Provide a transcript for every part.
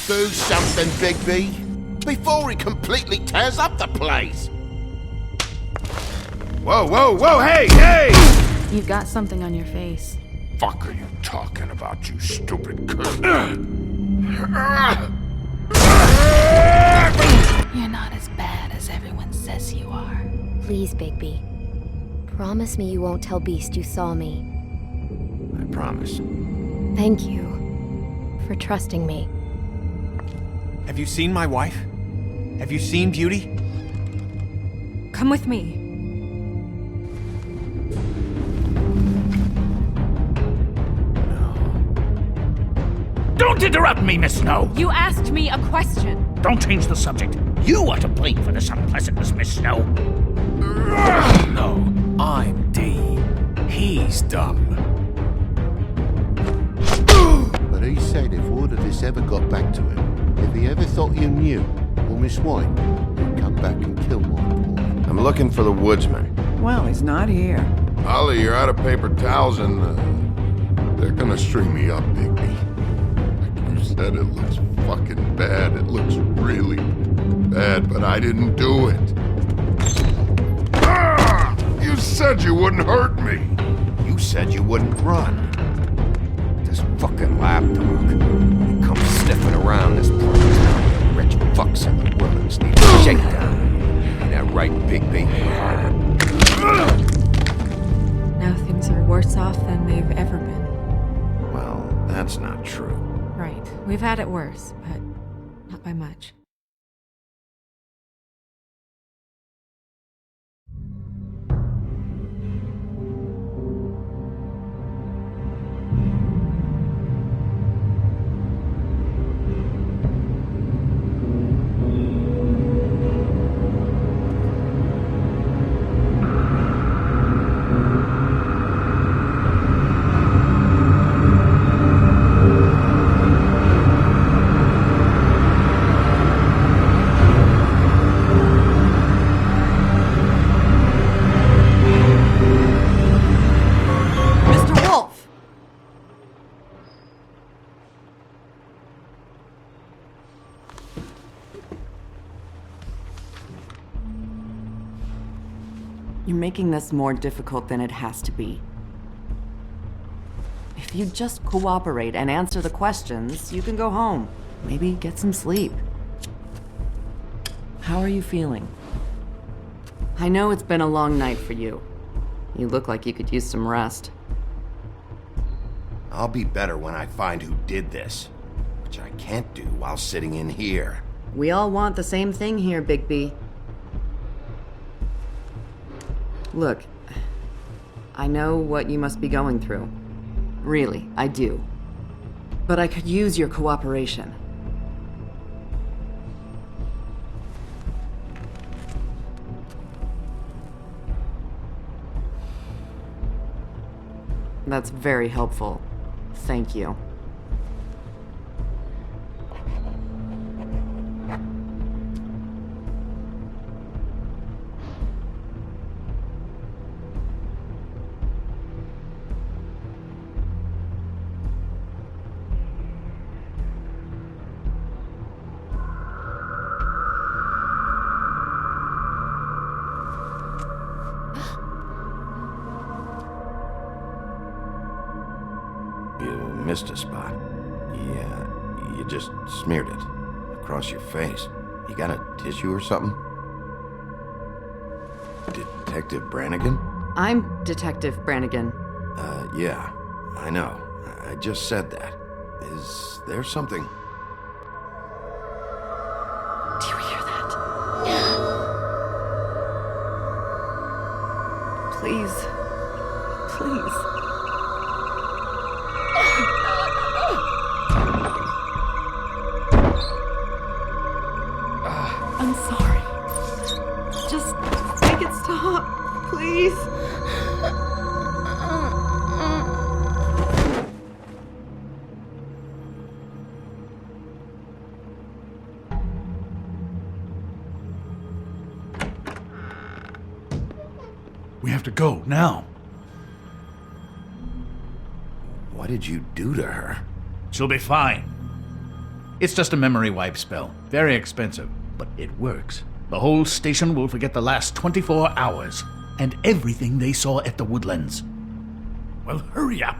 Do something, Bigby, before he completely tears up the place. Whoa, whoa, whoa, hey, hey! You've got something on your face. Fuck are you talking about, you stupid cunt? You're not as bad as everyone says you are. Please, Bigby. Promise me you won't tell Beast you saw me. I promise. Thank you for trusting me. Have you seen my wife? Have you seen Beauty? Come with me. Don't interrupt me, Miss Snow! You asked me a question. Don't change the subject. You are to blame for this unpleasantness, Miss Snow. No, I'm D. He's dumb. But he said if word of this ever got back to him, if he ever thought you knew, or Miss White, he'd come back and kill my boy. I'm looking for the woodsman. Well, he's not here. Ollie, you're out of paper towels and they're gonna string me up, Bigby. Like you said, it looks fucking bad. It looks really bad, but I didn't do it. Ah! You said you wouldn't hurt me. You said you wouldn't run. This fucking lapdog. He comes sniffing around this part of town. Rich fucks and the Willens need a shakedown. Ain't that right, Bigby? Now things are worse off than they've ever been. Well, that's not true. Right. We've had it worse, but not by much. You're making this more difficult than it has to be. If you just cooperate and answer the questions, you can go home. Maybe get some sleep. How are you feeling? I know it's been a long night for you. You look like you could use some rest. I'll be better when I find who did this, which I can't do while sitting in here. We all want the same thing here, Bigby. Look, I know what you must be going through. Really, I do. But I could use your cooperation. That's very helpful. Thank you. Missed a spot. Yeah, you just smeared it across your face. You got a tissue or something? Detective Brannigan? I'm Detective Brannigan. Yeah, I know. I just said that. Is there something? Do you hear that? Please. Please. I'm sorry. Just make it stop, please. We have to go, now. What did you do to her? She'll be fine. It's just a memory wipe spell. Very expensive, but it works. The whole station will forget the last 24 hours, and everything they saw at the Woodlands. Well, hurry up.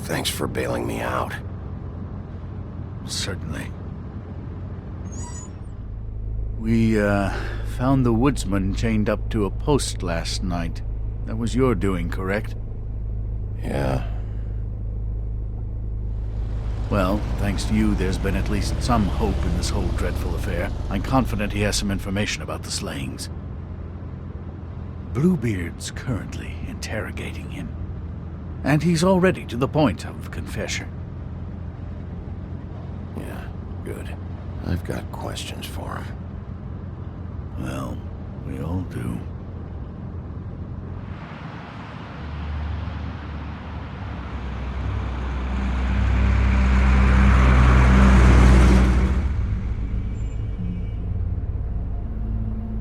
Thanks for bailing me out. Certainly. We, found the woodsman chained up to a post last night. That was your doing, correct? Yeah. Well, thanks to you, there's been at least some hope in this whole dreadful affair. I'm confident he has some information about the slayings. Bluebeard's currently interrogating him. And he's already to the point of confession. Yeah, good. I've got questions for him. Well, we all do.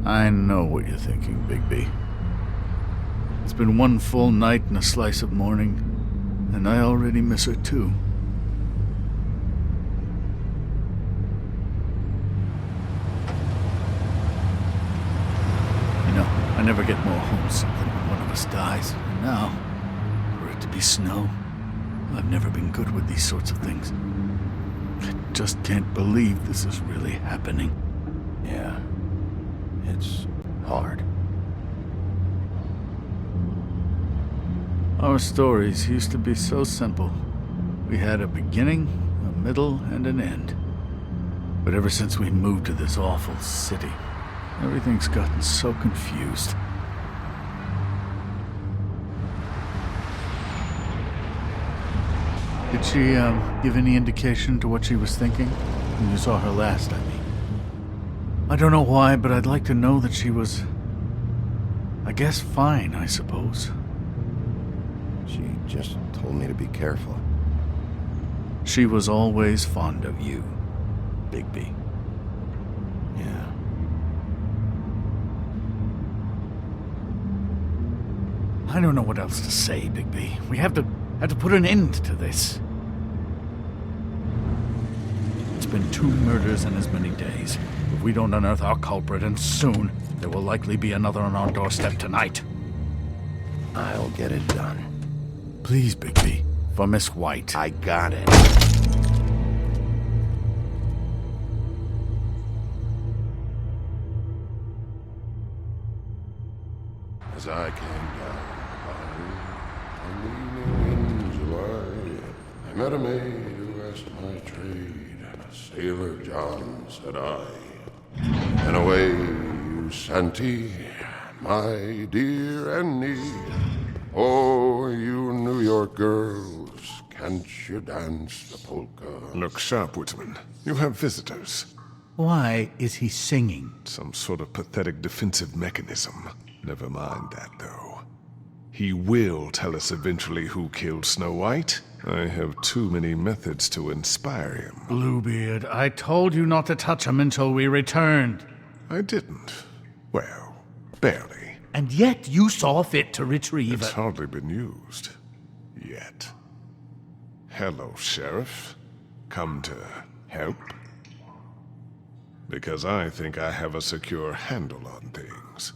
I know what you're thinking, Bigby. It's been one full night and a slice of morning, and I already miss her too. You know, I never get more homesick than when one of us dies. And now, for it to be snow, I've never been good with these sorts of things. I just can't believe this is really happening. Yeah. It's hard. Our stories used to be so simple. We had a beginning, a middle, and an end. But ever since we moved to this awful city, everything's gotten so confused. Did she, give any indication to what she was thinking? When you saw her last, I mean. I don't know why, but I'd like to know that she was... I guess fine, I suppose. She just told me to be careful. She was always fond of you, Bigby. Yeah. I don't know what else to say, Bigby. We have to put an end to this. It's been 2 murders in as many days. If we don't unearth our culprit, and soon, there will likely be another on our doorstep tonight. I'll get it done. Please, Bigby. For Miss White. I got it. As I came down the valley, leaning in July, I met a maid who asked my trade. Sailor John, said I. And away you Santy, my dear Annie. Oh, you New York girls, can't you dance the polka? Look sharp, Woodsman. You have visitors. Why is he singing? Some sort of pathetic defensive mechanism. Never mind that, though. He will tell us eventually who killed Snow White. I have too many methods to inspire him. Bluebeard, I told you not to touch him until we returned. I didn't. Well, barely. And yet you saw fit to retrieve It's it. hardly been used. Yet. Hello, Sheriff. Come to help? Because I think I have a secure handle on things.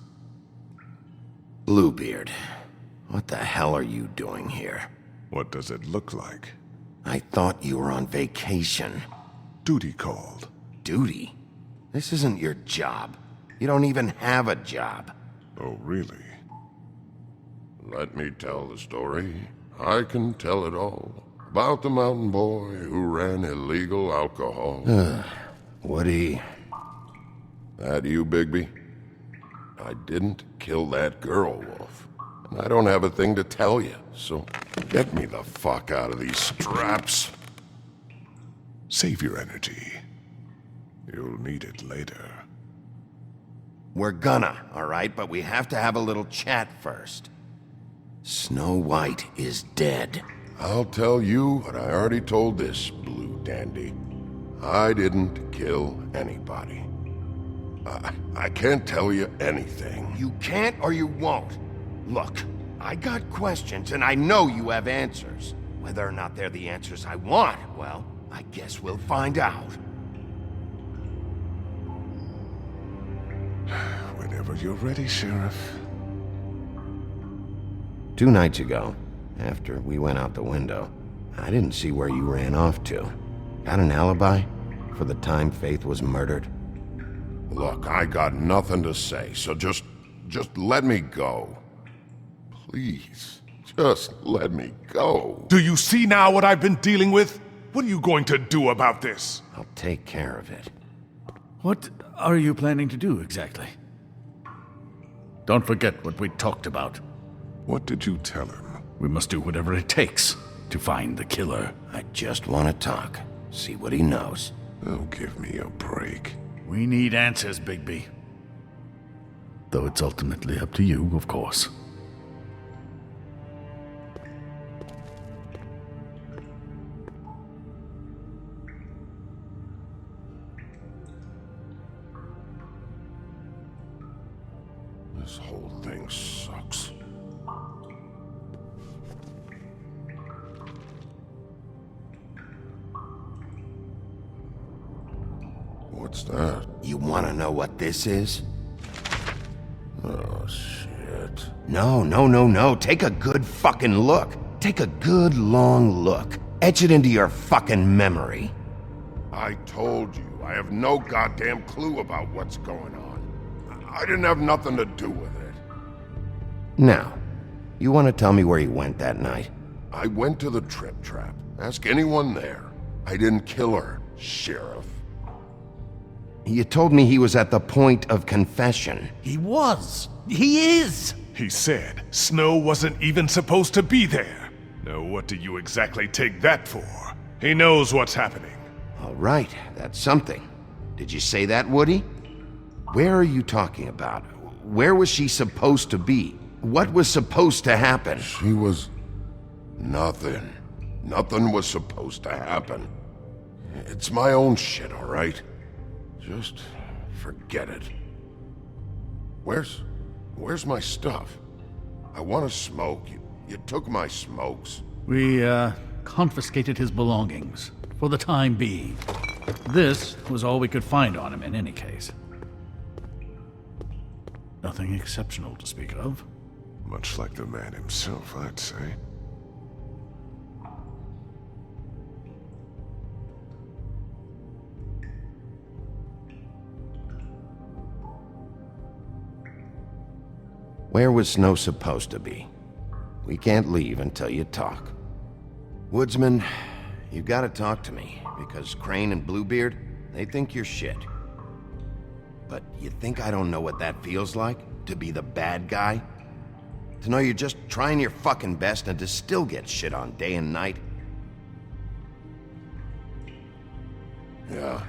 Bluebeard, what the hell are you doing here? What does it look like? I thought you were on vacation. Duty called. Duty? This isn't your job. You don't even have a job. Oh, really? Let me tell the story. I can tell it all. About the mountain boy who ran illegal alcohol. Woody. That you, Bigby? I didn't kill that girl, Wolf. And I don't have a thing to tell you, so get me the fuck out of these straps. Save your energy. You'll need it later. We're gonna, all right? But we have to have a little chat first. Snow White is dead. I'll tell you what I already told this blue dandy. I didn't kill anybody. I can't tell you anything. You can't or you won't. Look, I got questions and I know you have answers. Whether or not they're the answers I want, well, I guess we'll find out. Whenever you're ready, Sheriff. 2 nights ago, after we went out the window, I didn't see where you ran off to. Got an alibi for the time Faith was murdered? Look, I got nothing to say, so just let me go. Please, just let me go. Do you see now what I've been dealing with? What are you going to do about this? I'll take care of it. What are you planning to do exactly? Don't forget what we talked about. What did you tell him? We must do whatever it takes to find the killer. I just want to talk, see what he knows. Oh, give me a break. We need answers, Bigby. Though it's ultimately up to you, of course. This whole thing sucks. What's that? You want to know what this is? Oh, shit. No. Take a good fucking look. Take a good long look. Etch it into your fucking memory. I told you, I have no goddamn clue about what's going on. I didn't have nothing to do with it. Now, you want to tell me where you went that night? I went to the Trip Trap. Ask anyone there. I didn't kill her, Sheriff. You told me he was at the point of confession. He was. He is. He said Snow wasn't even supposed to be there. Now what do you exactly take that for? He knows what's happening. All right, that's something. Did you say that, Woody? Where are you talking about? Where was she supposed to be? What was supposed to happen? She was... nothing. Nothing was supposed to happen. It's my own shit, all right? Just forget it. Where's my stuff? I want to smoke. You took my smokes. We, confiscated his belongings, for the time being. This was all we could find on him in any case. Nothing exceptional to speak of. Much like the man himself, I'd say. Where was Snow supposed to be? We can't leave until you talk. Woodsman, you gotta talk to me, because Crane and Bluebeard, they think you're shit. But you think I don't know what that feels like? To be the bad guy? To know you're just trying your fucking best and to still get shit on day and night? Yeah,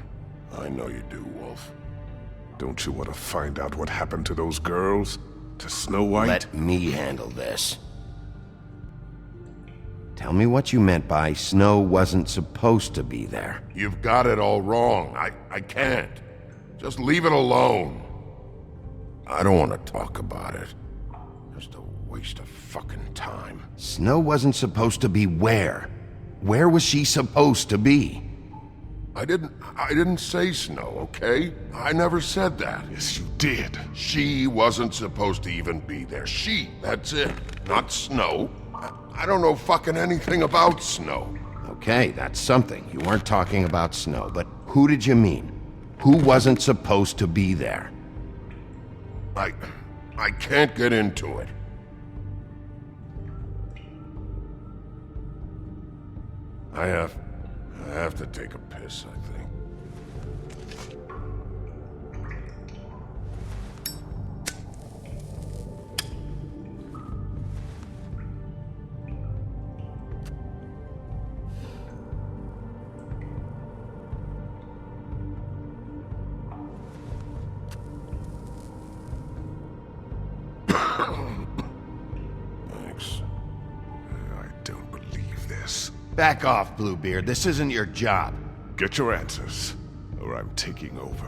I know you do, Wolf. Don't you want to find out what happened to those girls? To Snow White? Let me handle this. Tell me what you meant by Snow wasn't supposed to be there. You've got it all wrong. I can't. Just leave it alone. I don't want to talk about it. Just a waste of fucking time. Snow wasn't supposed to be where? Where was she supposed to be? I didn't say Snow, okay? I never said that. Yes, you did. She wasn't supposed to even be there. She, that's it. Not Snow. I don't know fucking anything about Snow. Okay, that's something. You weren't talking about Snow, but who did you mean? Who wasn't supposed to be there? I can't get into it. I have to take a piss, I think. Thanks. I don't believe this. Back off, Bluebeard. This isn't your job. Get your answers, or I'm taking over.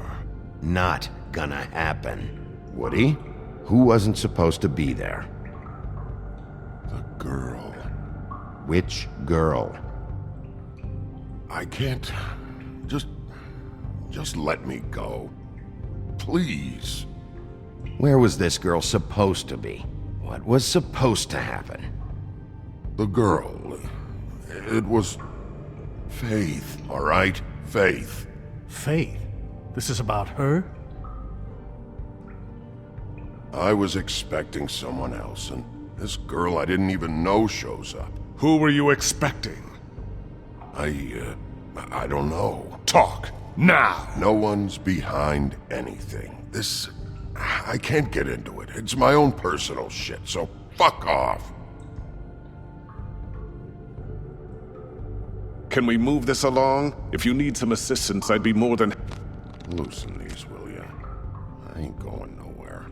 Not gonna happen. Woody? Who wasn't supposed to be there? The girl. Which girl? I can't... Just let me go. Please. Where was this girl supposed to be? What was supposed to happen? The girl. It was... Faith, all right? Faith. Faith? This is about her? I was expecting someone else, and this girl I didn't even know shows up. Who were you expecting? I don't know. Talk, now! No one's behind anything. This... I can't get into it. It's my own personal shit, so fuck off. Can we move this along? If you need some assistance, I'd be more than... Loosen these, will ya? I ain't going nowhere.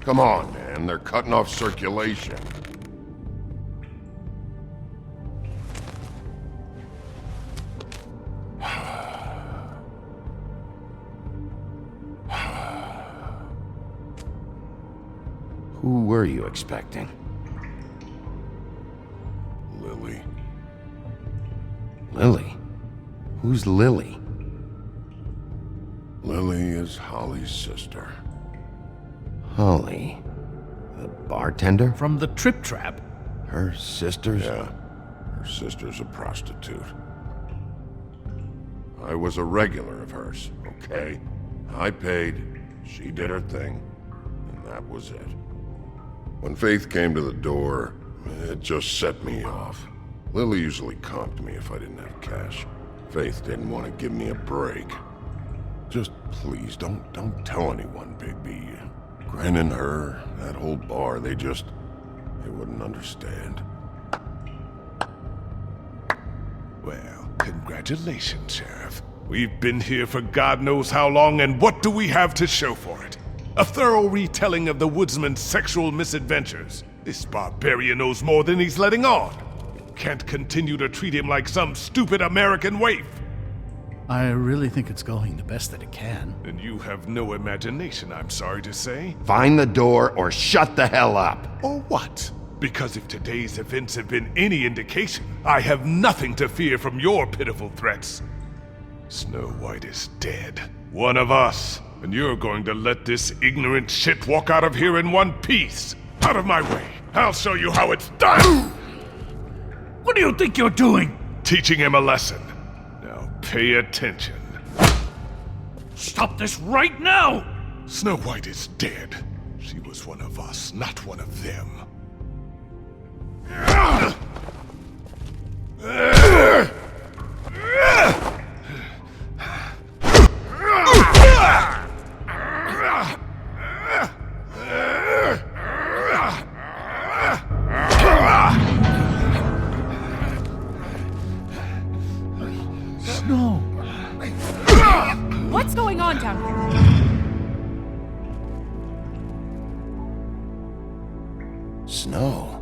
Come on, man. They're cutting off circulation. Who were you expecting? Lily. Lily? Who's Lily? Lily is Holly's sister. Holly? The bartender? From the Trip Trap? Her sister's? Yeah. Her sister's a prostitute. I was a regular of hers, okay? I paid, she did her thing, and that was it. When Faith came to the door, it just set me off. Lily usually comped me if I didn't have cash. Faith didn't want to give me a break. Just please, don't tell anyone, Bigby. Gren and her, that whole bar, they wouldn't understand. Well, congratulations, Sheriff. We've been here for God knows how long, and what do we have to show for it? A thorough retelling of the woodsman's sexual misadventures. This barbarian knows more than he's letting on. You can't continue to treat him like some stupid American waif. I really think it's going the best that it can. And you have no imagination, I'm sorry to say. Find the door or shut the hell up. Or what? Because if today's events have been any indication, I have nothing to fear from your pitiful threats. Snow White is dead. One of us. And you're going to let this ignorant shit walk out of here in one piece. Out of my way. I'll show you how it's done. What do you think you're doing? Teaching him a lesson. Now pay attention. Stop this right now! Snow White is dead. She was one of us, not one of them. No. What's going on down here? Snow.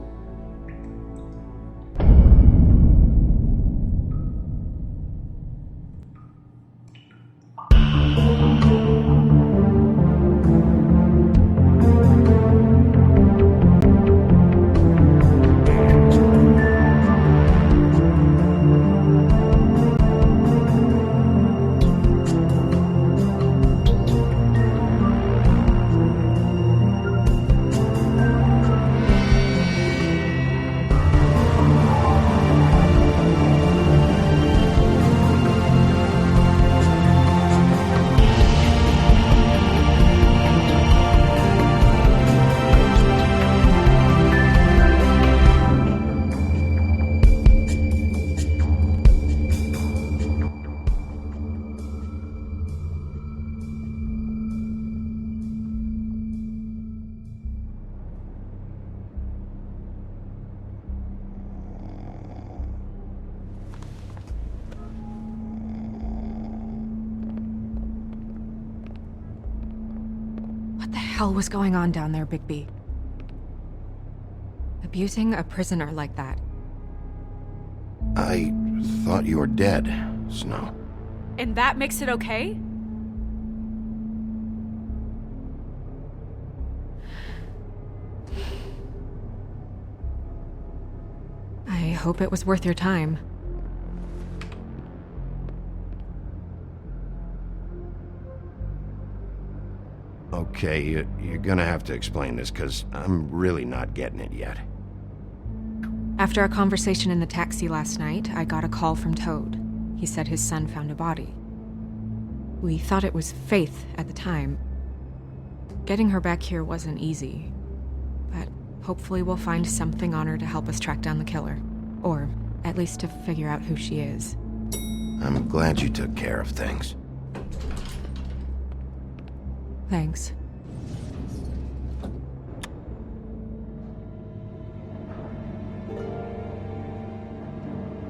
What the hell was going on down there, Bigby? Abusing a prisoner like that. I thought you were dead, Snow. And that makes it okay? I hope it was worth your time. Okay, you're gonna have to explain this, because I'm really not getting it yet. After our conversation in the taxi last night, I got a call from Toad. He said his son found a body. We thought it was Faith at the time. Getting her back here wasn't easy, but hopefully we'll find something on her to help us track down the killer. Or at least to figure out who she is. I'm glad you took care of things. Thanks.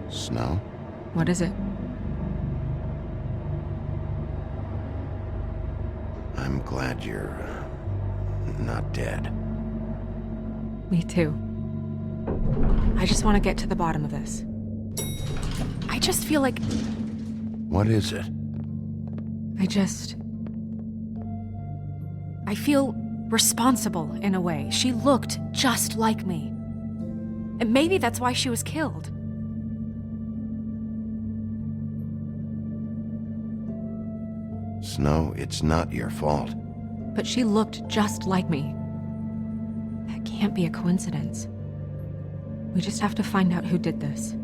Snow? What is it? I'm glad you're not dead. Me too. I just want to get to the bottom of this. I just feel like... What is it? I feel responsible in a way. She looked just like me. And maybe that's why she was killed. Snow, it's not your fault. But she looked just like me. That can't be a coincidence. We just have to find out who did this.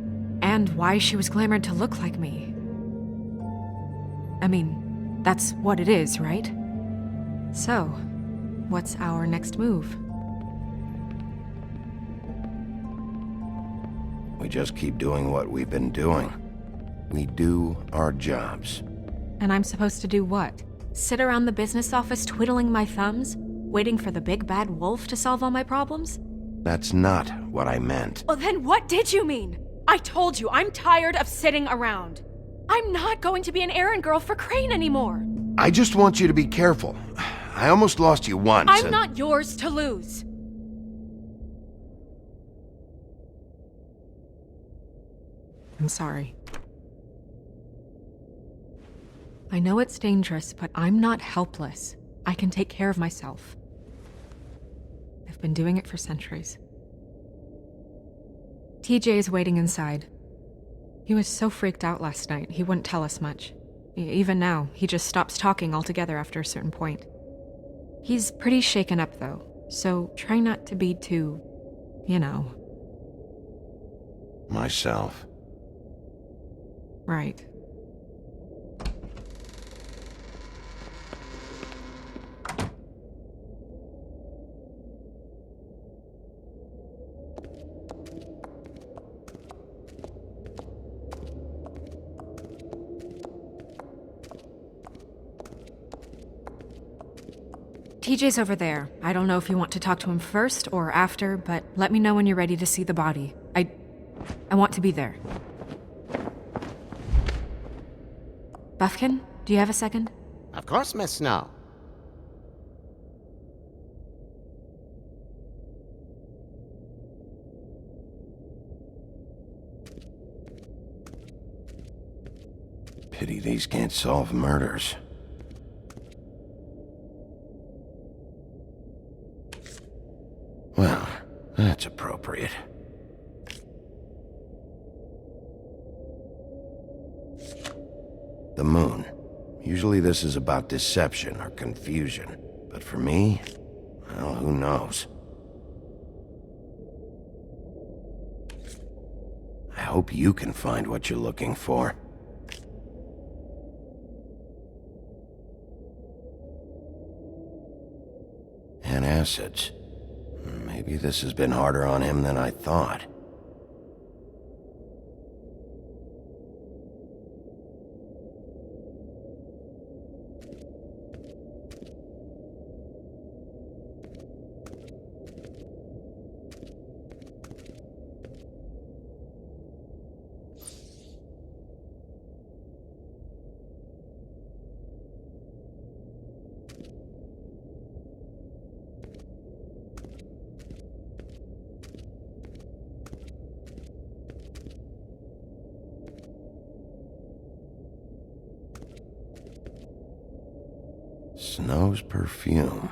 And why she was glamored to look like me. I mean, that's what it is, right? So, what's our next move? We just keep doing what we've been doing. We do our jobs. And I'm supposed to do what? Sit around the business office twiddling my thumbs? Waiting for the big bad wolf to solve all my problems? That's not what I meant. Well, then what did you mean? I told you, I'm tired of sitting around. I'm not going to be an errand girl for Crane anymore. I just want you to be careful. I almost lost you once. I'm not yours to lose. I'm sorry. I know it's dangerous, but I'm not helpless. I can take care of myself. I've been doing it for centuries. TJ is waiting inside. He was so freaked out last night, he wouldn't tell us much. Even now, he just stops talking altogether after a certain point. He's pretty shaken up, though, so try not to be too, Myself. Right. TJ's over there. I don't know if you want to talk to him first or after, but let me know when you're ready to see the body. I want to be there. Buffkin, do you have a second? Of course, Miss Snow. Pity these can't solve murders. Well, that's appropriate. The moon. Usually this is about deception or confusion. But for me, well, who knows? I hope you can find what you're looking for. And acids. Maybe this has been harder on him than I thought. nose perfume.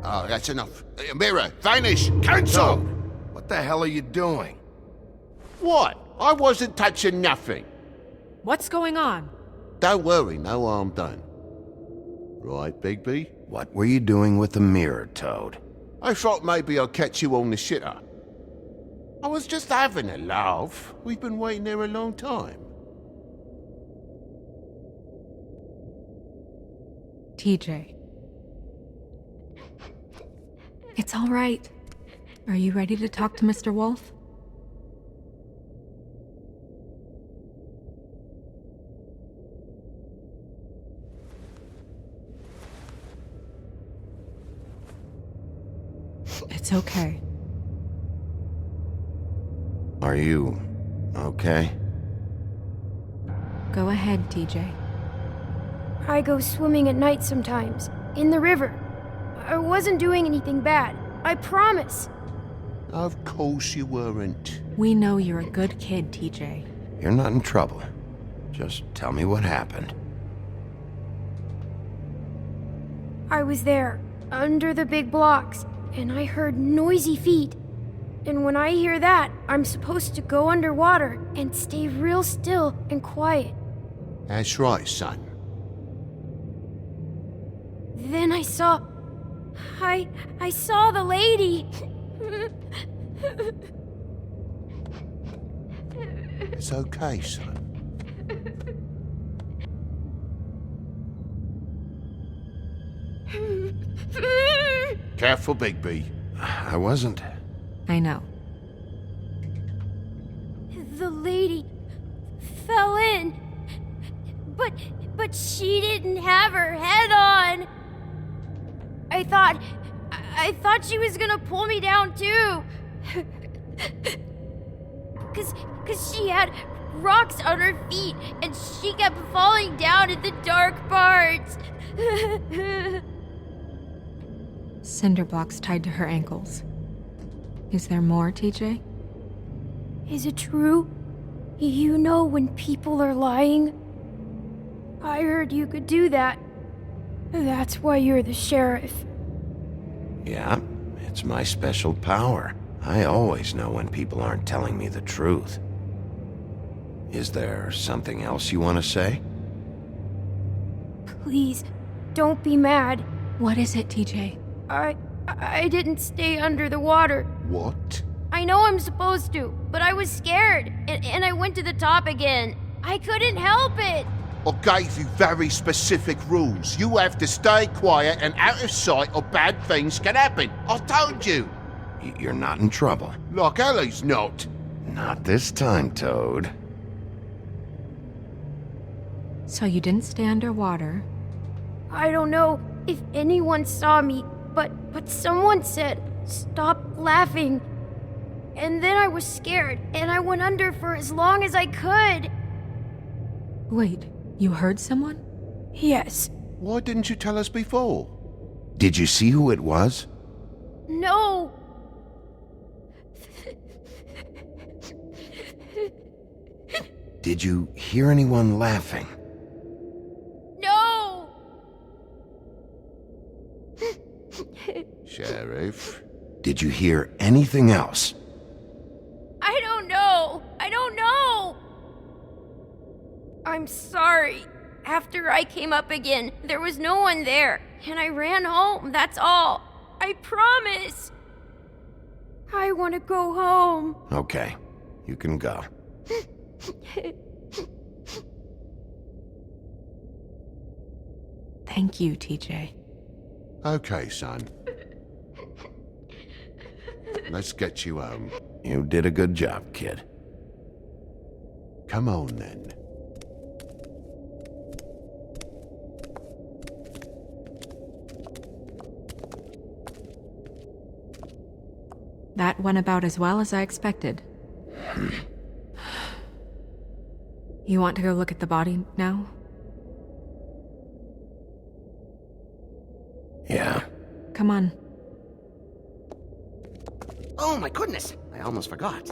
Oh, that's enough. Mirror, vanish, cancel! What the hell are you doing? What? I wasn't touching nothing. What's going on? Don't worry, no harm done. Right, Bigby? What were you doing with the mirror, Toad? I thought maybe I'd catch you on the shitter. I was just having a laugh. We've been waiting there a long time. TJ. It's all right. Are you ready to talk to Mr. Wolf? It's okay. Are you okay? Go ahead, TJ. I go swimming at night sometimes, in the river. I wasn't doing anything bad, I promise. Of course you weren't. We know you're a good kid, TJ. You're not in trouble. Just tell me what happened. I was there, under the big blocks, and I heard noisy feet. And when I hear that, I'm supposed to go underwater and stay real still and quiet. That's right, son. Then I saw the lady. It's okay, son. Careful, Bigby. I wasn't. I know. The lady fell in. But she didn't have her head on. I thought she was gonna pull me down too. Cause she had rocks on her feet and she kept falling down in the dark parts. Cinder blocks tied to her ankles. Is there more, TJ? Is it true? You know when people are lying? I heard you could do that. That's why you're the sheriff. Yeah, it's my special power. I always know when people aren't telling me the truth. Is there something else you want to say? Please, don't be mad. What is it, TJ? I didn't stay under the water. What? I know I'm supposed to, but I was scared, and I went to the top again. I couldn't help it. I gave you very specific rules. You have to stay quiet and out of sight or bad things can happen. I told you. You're not in trouble. Like Ellie's not. Not this time, Toad. So you didn't stay underwater. I don't know if anyone saw me, but someone said, "Stop laughing." And then I was scared, and I went under for as long as I could. Wait, you heard someone? Yes. Why didn't you tell us before? Did you see who it was? No. Did you hear anyone laughing? No. Sheriff? Did you hear anything else? I don't know. I'm sorry. After I came up again, there was no one there, and I ran home, that's all. I promise. I want to go home. Okay, you can go. Thank you, TJ. Okay, son. Let's get you home. You did a good job, kid. Come on, then. That went about as well as I expected. You want to go look at the body now? Come on. Oh my goodness! I almost forgot.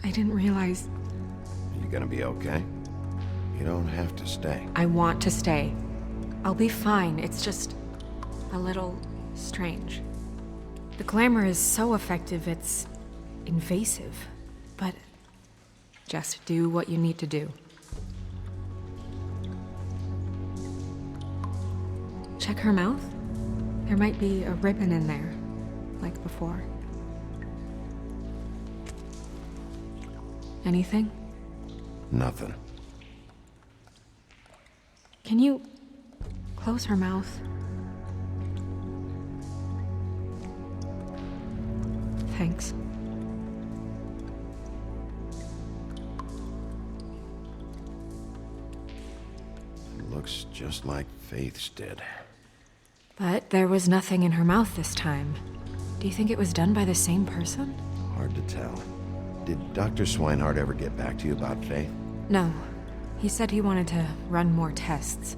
I didn't realize... You gonna be okay? You don't have to stay. I want to stay. I'll be fine. It's just a little strange. The glamour is so effective, it's invasive. But just do what you need to do. Check her mouth. There might be a ribbon in there, like before. Anything? Nothing. Can you close her mouth? Thanks. It looks just like Faith's did. But there was nothing in her mouth this time. Do you think it was done by the same person? Hard to tell. Did Dr. Swinehart ever get back to you about Faith? No. He said he wanted to run more tests.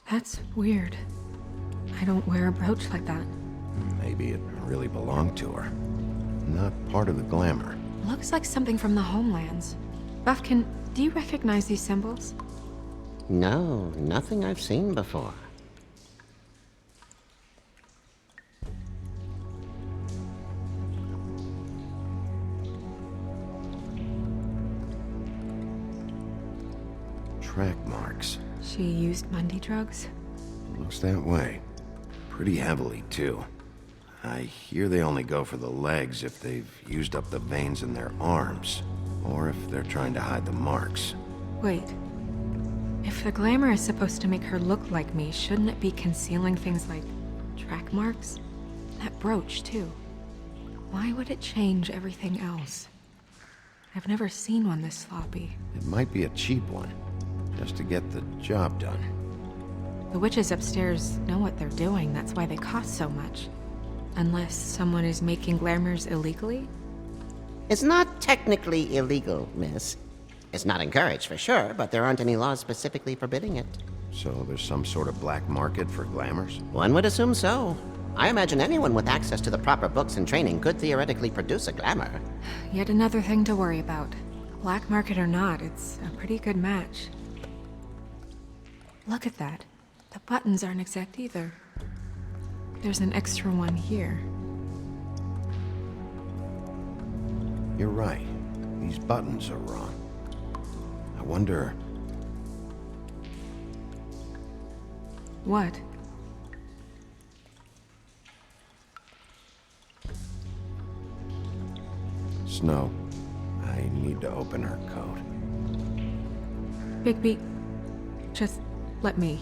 That's weird. I don't wear a brooch like that. Maybe it really belonged to her. Not part of the glamour. Looks like something from the homelands. Buffkin, do you recognize these symbols? No, nothing I've seen before. Track marks. She used Mundy drugs? Looks that way. Pretty heavily, too. I hear they only go for the legs if they've used up the veins in their arms, or if they're trying to hide the marks. Wait. If the glamour is supposed to make her look like me, shouldn't it be concealing things like track marks? That brooch, too. Why would it change everything else? I've never seen one this sloppy. It might be a cheap one, just to get the job done. The witches upstairs know what they're doing, that's why they cost so much. Unless someone is making glamours illegally? It's not technically illegal, miss. It's not encouraged for sure, but there aren't any laws specifically forbidding it. So there's some sort of black market for glamours? One would assume so. I imagine anyone with access to the proper books and training could theoretically produce a glamour. Yet another thing to worry about. Black market or not, it's a pretty good match. Look at that. The buttons aren't exact either. There's an extra one here. You're right. These buttons are wrong. I wonder... What? Snow, I need to open her coat. Bigby, just let me.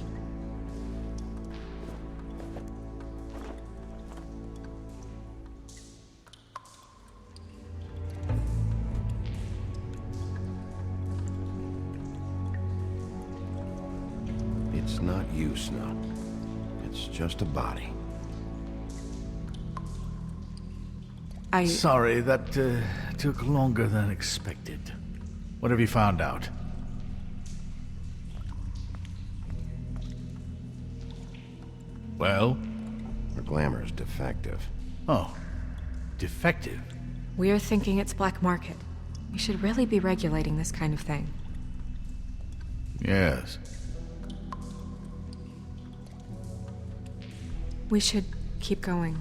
It's not you, Snow. It's just a body. Sorry, that took longer than expected. What have you found out? Well? Her glamour is defective. Oh. Defective? We're thinking it's black market. We should really be regulating this kind of thing. Yes. We should keep going.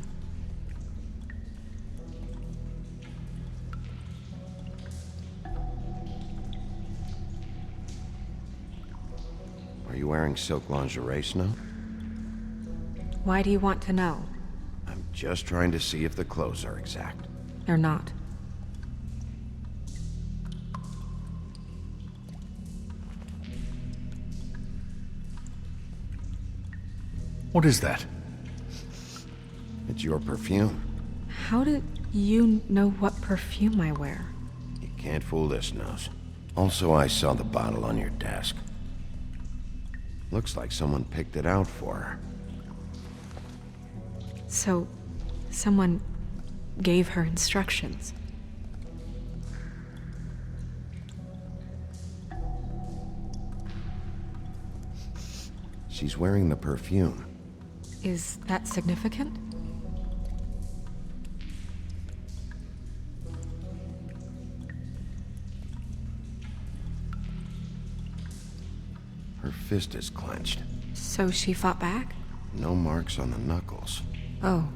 you wearing silk lingerie, Snow? Why do you want to know? I'm just trying to see if the clothes are exact. They're not. What is that? It's your perfume. How did you know what perfume I wear? You can't fool this nose. Also, I saw the bottle on your desk. Looks like someone picked it out for her. So, someone gave her instructions. She's wearing the perfume. Is that significant? Her fist is clenched. So she fought back? No marks on the knuckles. Oh,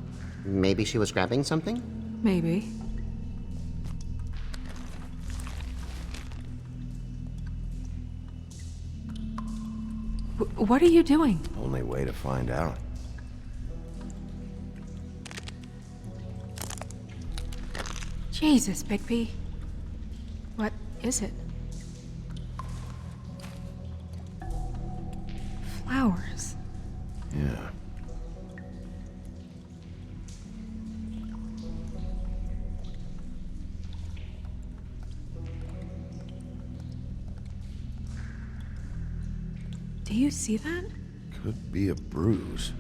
Maybe she was grabbing something? maybe. What are you doing? Only way to find out. Jesus, Bigby. What is it? Flowers. Yeah. Do you see that? Could be a bruise.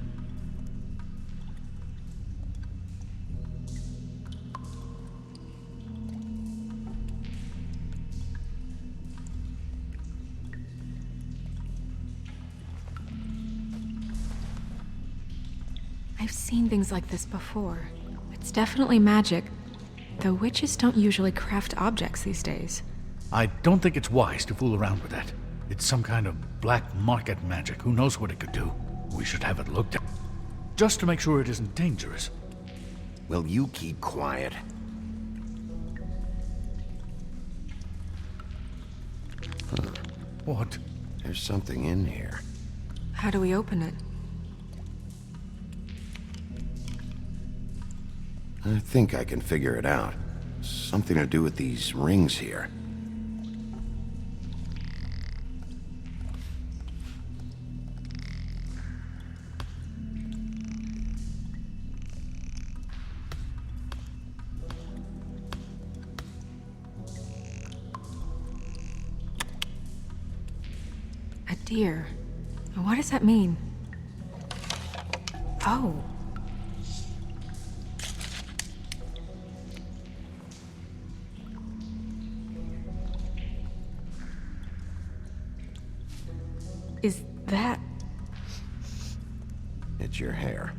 I've seen things like this before. It's definitely magic, though witches don't usually craft objects these days. I don't think it's wise to fool around with that. It's some kind of black market magic. Who knows what it could do? We should have it looked at. Just to make sure it isn't dangerous. Will you keep quiet? Huh. What? There's something in here. How do we open it? I think I can figure it out. Something to do with these rings here. A deer. What does that mean? Oh. Is that... It's your hair.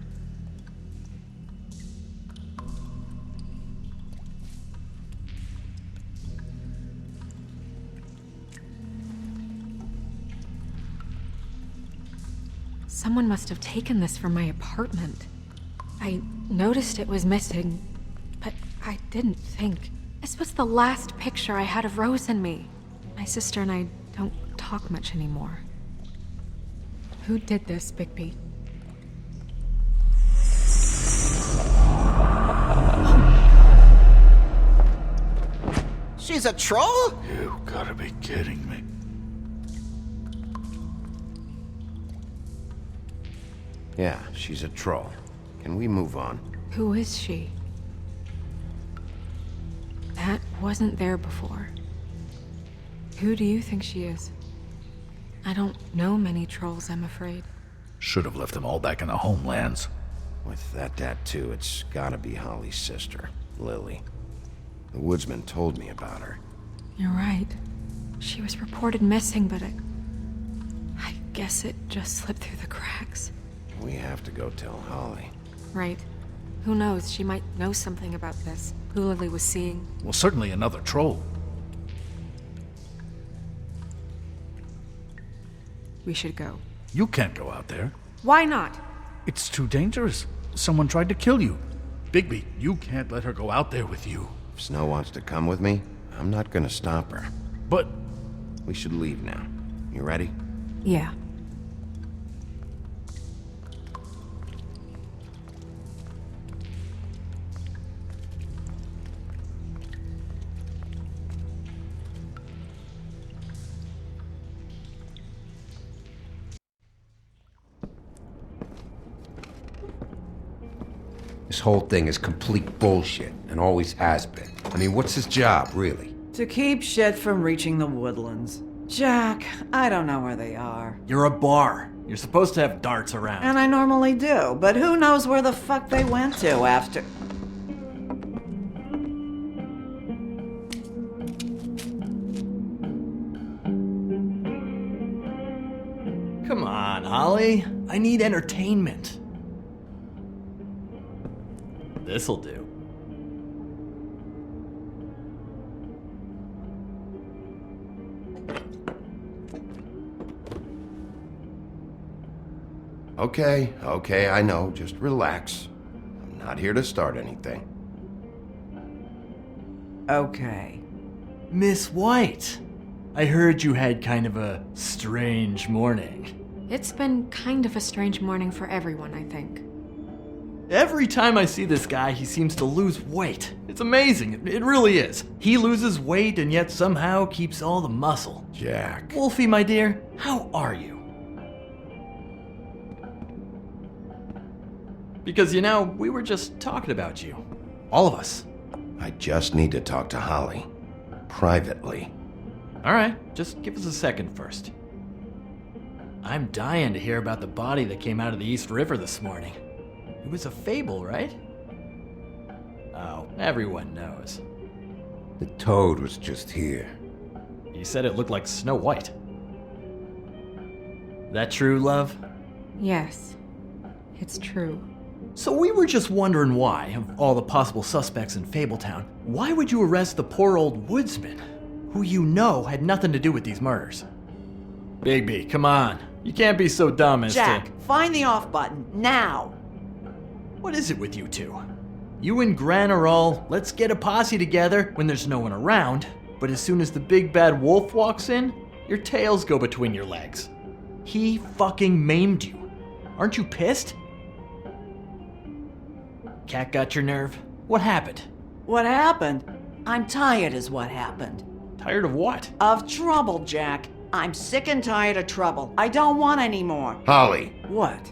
Someone must have taken this from my apartment. I noticed it was missing, but I didn't think. This was the last picture I had of Rose and me. My sister and I don't talk much anymore. Who did this, Bigby? She's a troll? You gotta be kidding me. Yeah, she's a troll. Can we move on? Who is she? That wasn't there before. Who do you think she is? I don't know many trolls, I'm afraid. Should have left them all back in the homelands. With that tattoo, it's gotta be Holly's sister, Lily. The woodsman told me about her. You're right. She was reported missing, but I guess it just slipped through the cracks. We have to go tell Holly. Right. Who knows, she might know something about this. Who Lily was seeing. Well, certainly another troll. We should go. You can't go out there. Why not? It's too dangerous. Someone tried to kill you. Bigby, you can't let her go out there with you. If Snow wants to come with me, I'm not gonna stop her. But... We should leave now. You ready? Yeah. This whole thing is complete bullshit, and always has been. I mean, what's his job, really? To keep shit from reaching the woodlands. Jack, I don't know where they are. You're a bar. You're supposed to have darts around. And I normally do, but who knows where the fuck they went to after... Come on, Holly. I need entertainment. This'll do. Okay, I know. Just relax. I'm not here to start anything. Okay. Miss White, I heard you had kind of a strange morning. It's been kind of a strange morning for everyone, I think. Every time I see this guy, he seems to lose weight. It's amazing. It really is. He loses weight and yet somehow keeps all the muscle. Jack. Wolfie, my dear, how are you? Because, you know, we were just talking about you. All of us. I just need to talk to Holly. Privately. Alright, just give us a second first. I'm dying to hear about the body that came out of the East River this morning. It was a fable, right? Oh, everyone knows. The toad was just here. You said it looked like Snow White. That true, love? Yes, it's true. So we were just wondering why, of all the possible suspects in Fabletown, why would you arrest the poor old woodsman, who you know had nothing to do with these murders? Bigby, come on. You can't be so dumb as Jack, find the off button, now! What is it with you two? You and Gran are all, let's get a posse together when there's no one around, but as soon as the big bad wolf walks in, your tails go between your legs. He fucking maimed you. Aren't you pissed? Cat got your nerve? What happened? What happened? I'm tired is what happened. Tired of what? Of trouble, Jack. I'm sick and tired of trouble. I don't want any more. Holly! What?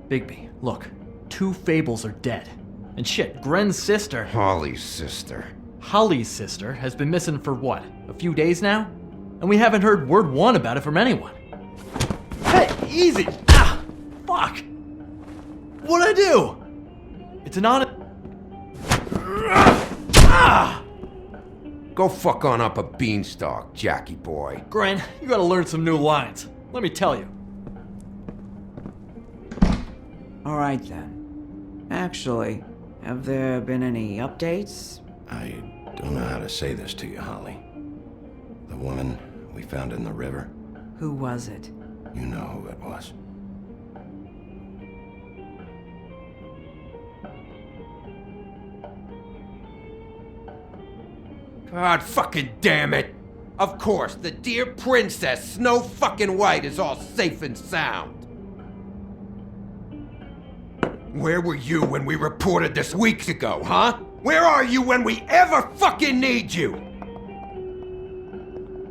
Bigby, look. 2 fables are dead. And shit, Gren's sister... Holly's sister. Holly's sister has been missing for what? A few days now? And we haven't heard word one about it from anyone. Hey, easy! Ah! Fuck! What'd I do? It's an honest... Ah! Go fuck on up a beanstalk, Jackie boy. Gren, you gotta learn some new lines. Let me tell you. Alright then. Actually, have there been any updates? I don't know how to say this to you, Holly. The woman we found in the river. Who was it? You know who it was. God fucking damn it! Of course, the dear princess, Snow fucking White, is all safe and sound. Where were you when we reported this weeks ago, huh? Where are you when we ever fucking need you?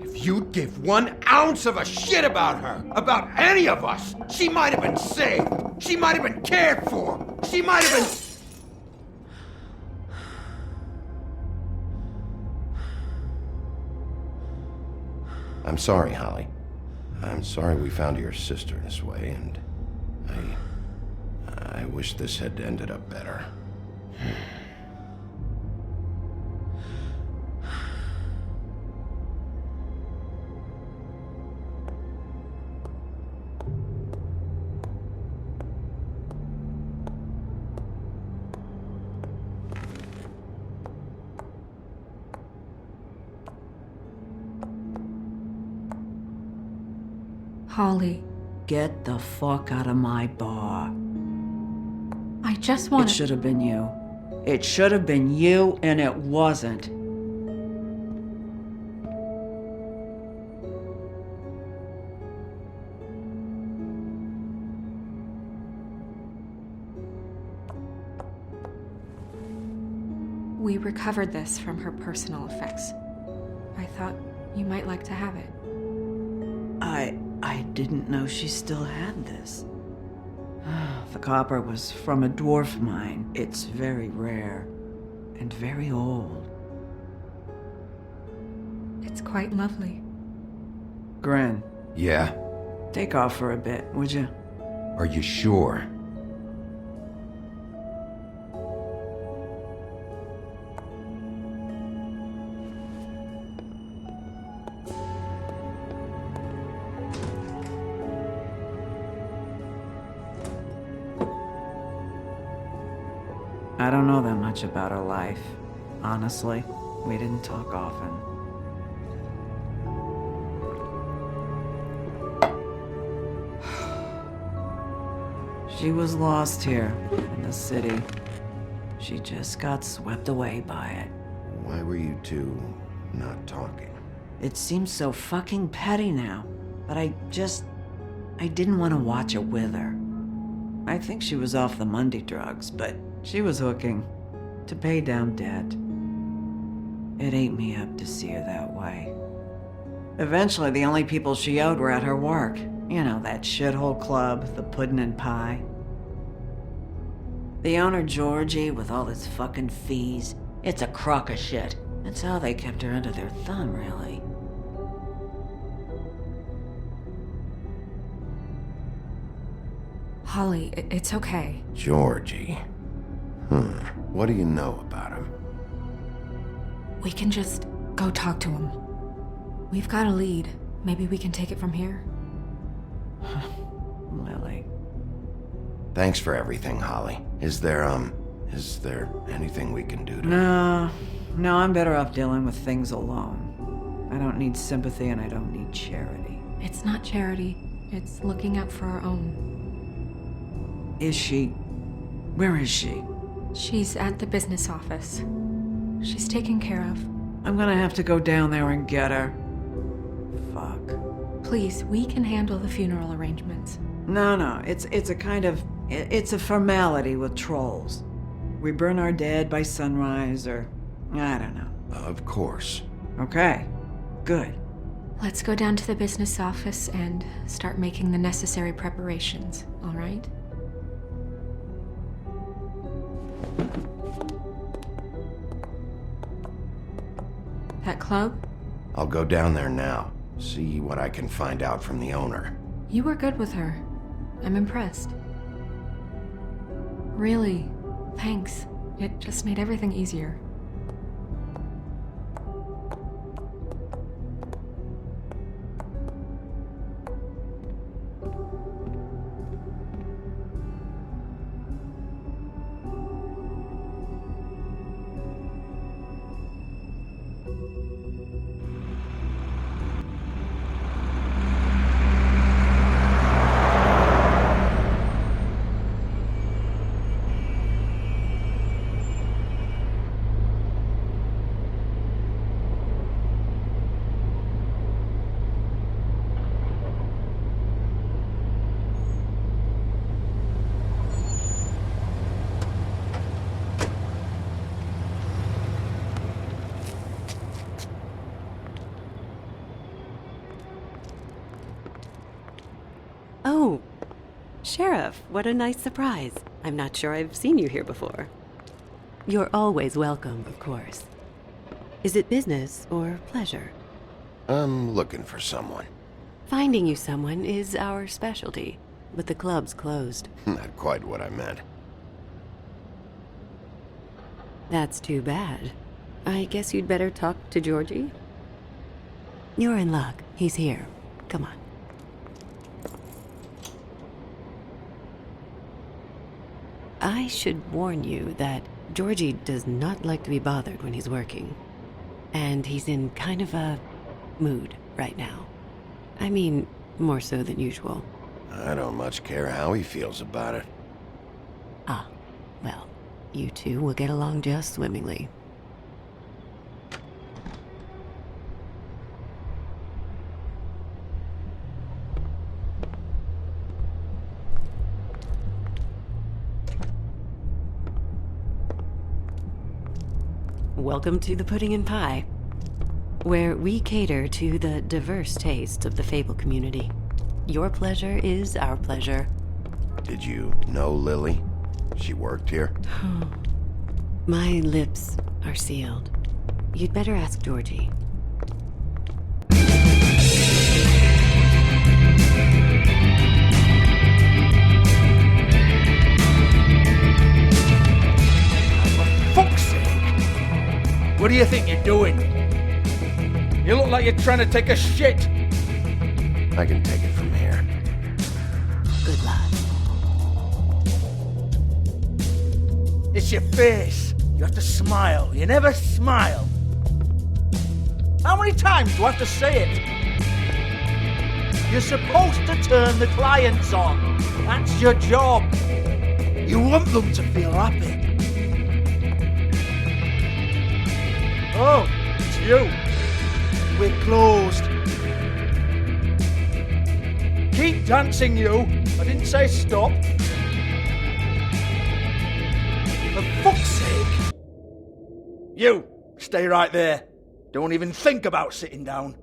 If you'd give 1 ounce of a shit about her, about any of us, she might have been saved. She might have been cared for. She might have been... I'm sorry, Holly. I'm sorry we found your sister this way, and I wish this had ended up better. Holly, Get the fuck out of my bar. I just want It should have been you. It should have been you, and it wasn't. We recovered this from her personal effects. I thought you might like to have it. I didn't know she still had this. The copper was from a dwarf mine. It's very rare and very old. It's quite lovely. Gren, Yeah? take off for a bit, would you? Are you sure? I don't know that much about her life. Honestly, we didn't talk often. She was lost here in the city. She just got swept away by it. Why were you two not talking? It seems so fucking petty now, but I didn't want to watch it with her. I think she was off the Monday drugs, but she was hooking to pay down debt. It ate me up to see her that way. Eventually, the only people she owed were at her work. You know, that shithole club, the Puddin' and Pie. The owner, Georgie, with all his fucking fees, it's a crock of shit. That's how they kept her under their thumb, really. Holly, it's okay. Georgie. What do you know about him? We can just go talk to him. We've got a lead. Maybe we can take it from here. Lily. Thanks for everything, Holly. Is there anything we can do to... No, I'm better off dealing with things alone. I don't need sympathy and I don't need charity. It's not charity. It's looking out for our own. Is she? Where is she? She's at the business office. She's taken care of. I'm gonna have to go down there and get her. Fuck. Please, we can handle the funeral arrangements. No, it's a kind of... It's a formality with trolls. We burn our dead by sunrise, or... I don't know. Of course. Okay, good. Let's go down to the business office and start making the necessary preparations, all right? That club? I'll go down there now. See what I can find out from the owner. You were good with her. I'm impressed. Really, thanks. It just made everything easier. Oh, Sheriff, what a nice surprise. I'm not sure I've seen you here before. You're always welcome, of course. Is it business or pleasure? I'm looking for someone. Finding you someone is our specialty, but the club's closed. Not quite what I meant. That's too bad. I guess you'd better talk to Georgie? You're in luck. He's here. Come on. I should warn you that Georgie does not like to be bothered when he's working. And he's in kind of a mood right now. I mean, more so than usual. I don't much care how he feels about it. Ah, well, you two will get along just swimmingly. Welcome to the Pudding and Pie, where we cater to the diverse tastes of the Fable community. Your pleasure is our pleasure. Did you know Lily? She worked here? My lips are sealed. You'd better ask Georgie. Fuck's sake! What do you think you're doing? You look like you're trying to take a shit. I can take it from here. Good luck. It's your face. You have to smile. You never smile. How many times do I have to say it? You're supposed to turn the clients on. That's your job. You want them to feel happy. Oh, it's you. We're closed. Keep dancing, you. I didn't say stop. For fuck's sake. You, stay right there. Don't even think about sitting down.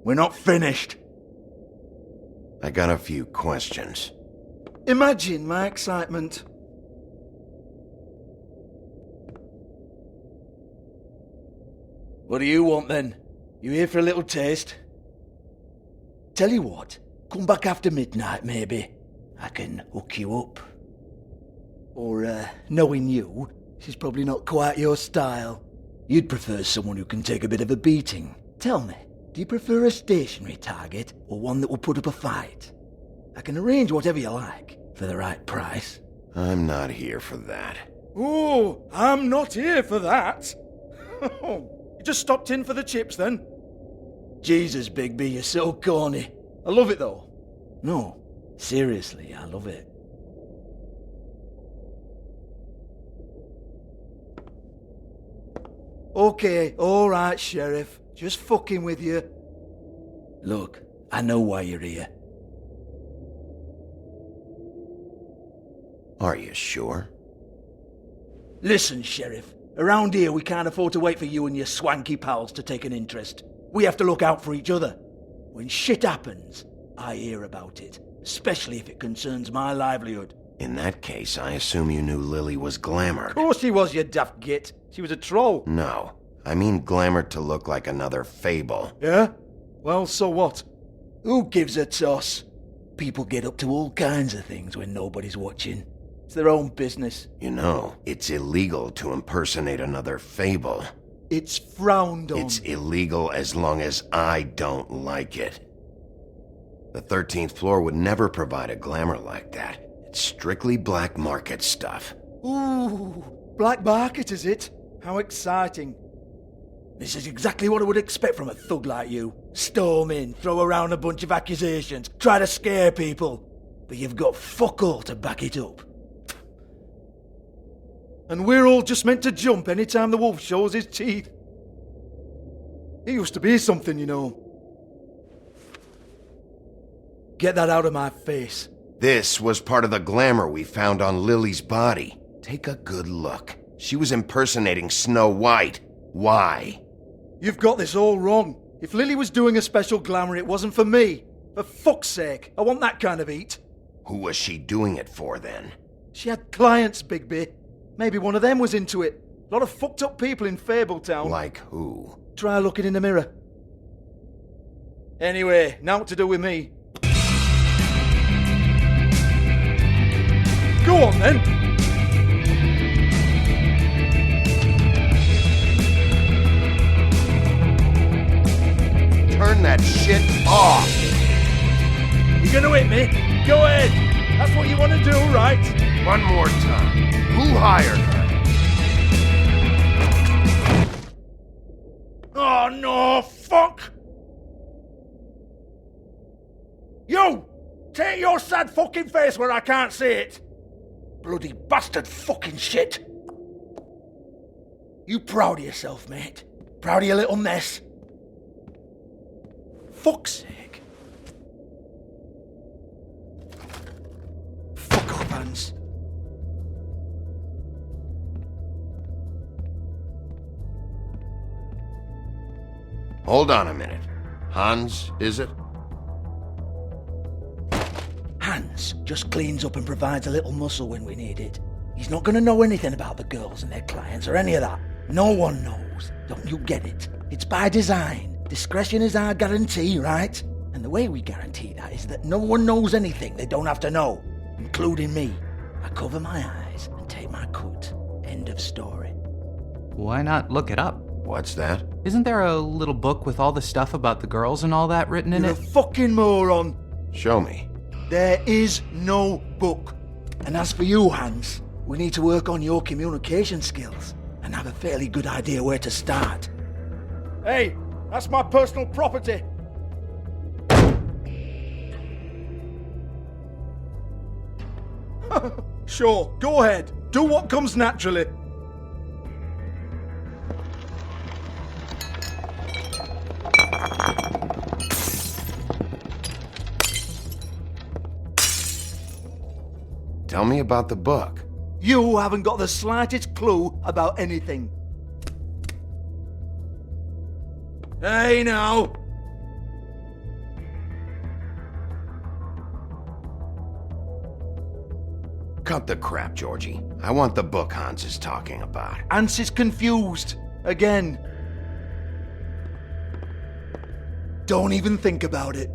We're not finished. I got a few questions. Imagine my excitement. What do you want then? You here for a little taste? Tell you what, come back after midnight maybe. I can hook you up. Or, knowing you, she's probably not quite your style. You'd prefer someone who can take a bit of a beating. Tell me, do you prefer a stationary target or one that will put up a fight? I can arrange whatever you like for the right price. I'm not here for that. Oh, I'm not here for that. You just stopped in for the chips then? Jesus, Bigby, you're so corny. I love it though. No, seriously, I love it. Okay, alright, Sheriff. Just fucking with you. Look, I know why you're here. Are you sure? Listen, Sheriff. Around here we can't afford to wait for you and your swanky pals to take an interest. We have to look out for each other. When shit happens, I hear about it. Especially if it concerns my livelihood. In that case, I assume you knew Lily was glamored. Of course she was, you daft git. She was a troll. No. I mean glamored to look like another fable. Yeah? Well, so what? Who gives a toss? People get up to all kinds of things when nobody's watching. It's their own business. You know, it's illegal to impersonate another fable. It's frowned on. It's illegal as long as I don't like it. The 13th floor would never provide a glamour like that. It's strictly black market stuff. Ooh, black market is it? How exciting. This is exactly what I would expect from a thug like you. Storm in, throw around a bunch of accusations, try to scare people. But you've got fuck all to back it up. And we're all just meant to jump any time the wolf shows his teeth. He used to be something, you know. Get that out of my face. This was part of the glamour we found on Lily's body. Take a good look. She was impersonating Snow White. Why? You've got this all wrong. If Lily was doing a special glamour, it wasn't for me. For fuck's sake, I want that kind of eat. Who was she doing it for then? She had clients, Bigby. Maybe one of them was into it. A lot of fucked up people in Fabletown. Like who? Try looking in the mirror. Anyway, now what to do with me? Go on then! Turn that shit off! You gonna hit me? Go ahead! That's what you want to do, right? One more time. Who hired her? Oh no, fuck! You! Take your sad fucking face where I can't see it! Bloody bastard fucking shit! You proud of yourself, mate? Proud of your little mess? Fuck's sake. Fuck off, Hans. Hold on a minute. Hans, is it? Hans just cleans up and provides a little muscle when we need it. He's not going to know anything about the girls and their clients or any of that. No one knows. Don't you get it? It's by design. Discretion is our guarantee, right? And the way we guarantee that is that no one knows anything they don't have to know, including me. I cover my eyes and take my cut. End of story. Why not look it up? What's that? Isn't there a little book with all the stuff about the girls and all that written in You're it? a fucking moron. Show me. There is no book. And as for you, Hans, we need to work on your communication skills and have a fairly good idea where to start. Hey, that's my personal property. Sure, go ahead. Do what comes naturally. Tell me about the book. You haven't got the slightest clue about anything. Hey now! Cut the crap, Georgie. I want the book Hans is talking about. Hans is confused. Again. Don't even think about it.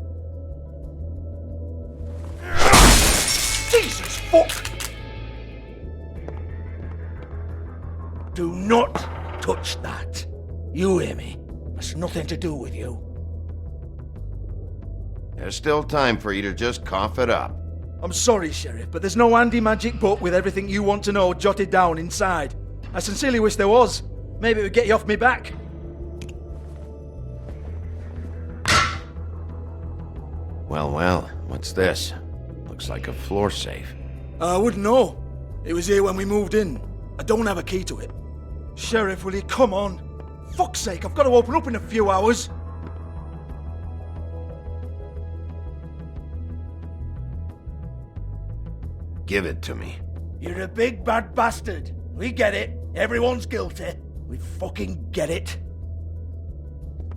Jesus fuck! Do not touch that. You hear me? It's nothing to do with you. There's still time for you to just cough it up. I'm sorry, Sheriff, but there's no handy magic book with everything you want to know jotted down inside. I sincerely wish there was. Maybe it would get you off me back. Well, what's this? Looks like a floor safe. I wouldn't know. It was here when we moved in. I don't have a key to it. Sheriff, will you come on? Fuck's sake, I've got to open up in a few hours. Give it to me. You're a big bad bastard. We get it. Everyone's guilty. We fucking get it.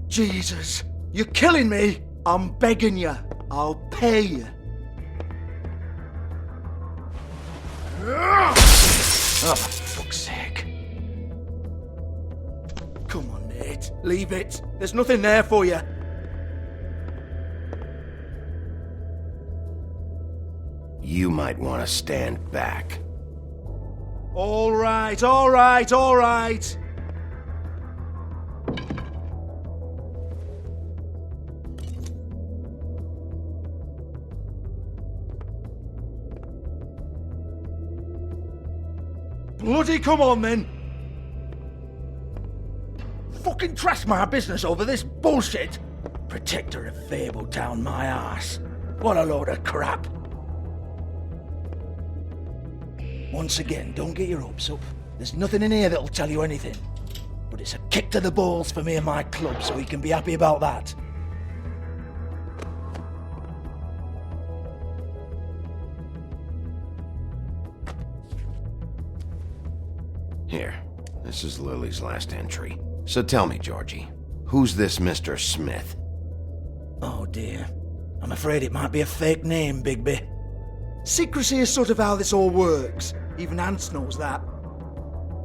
Jesus, you're killing me. I'm begging you. I'll pay you. Oh, for fuck's sake. Come on, Nate. Leave it. There's nothing there for you. You might want to stand back. All right, all right, all right. Bloody come on, then. Fucking trash my business over this bullshit. Protector of Fable down my arse. What a load of crap. Once again, don't get your hopes up. There's nothing in here that'll tell you anything. But it's a kick to the balls for me and my club, so he can be happy about that. Here, this is Lily's last entry. So tell me, Georgie, who's this Mr. Smith? Oh dear. I'm afraid it might be a fake name, Bigby. Secrecy is sort of how this all works. Even Hans knows that.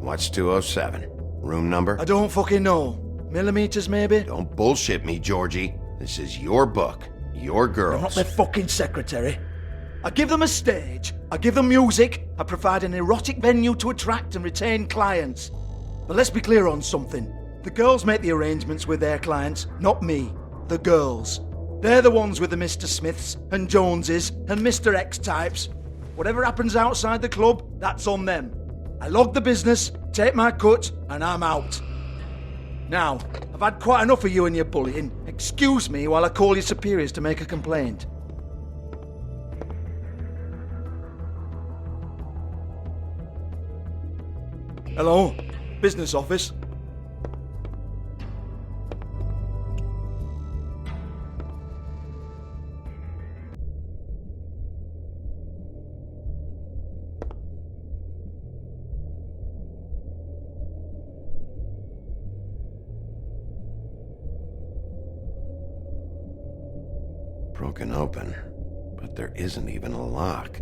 What's 207? Room number? I don't fucking know. Millimeters, maybe? Don't bullshit me, Georgie. This is your book. Your girls. I'm not their fucking secretary. I give them a stage. I give them music. I provide an erotic venue to attract and retain clients. But let's be clear on something. The girls make the arrangements with their clients, not me. The girls. They're the ones with the Mr. Smiths and Joneses and Mr. X types. Whatever happens outside the club, that's on them. I log the business, take my cut, and I'm out. Now, I've had quite enough of you and your bullying. Excuse me while I call your superiors to make a complaint. Hello? Business office? Broken open. But there isn't even a lock.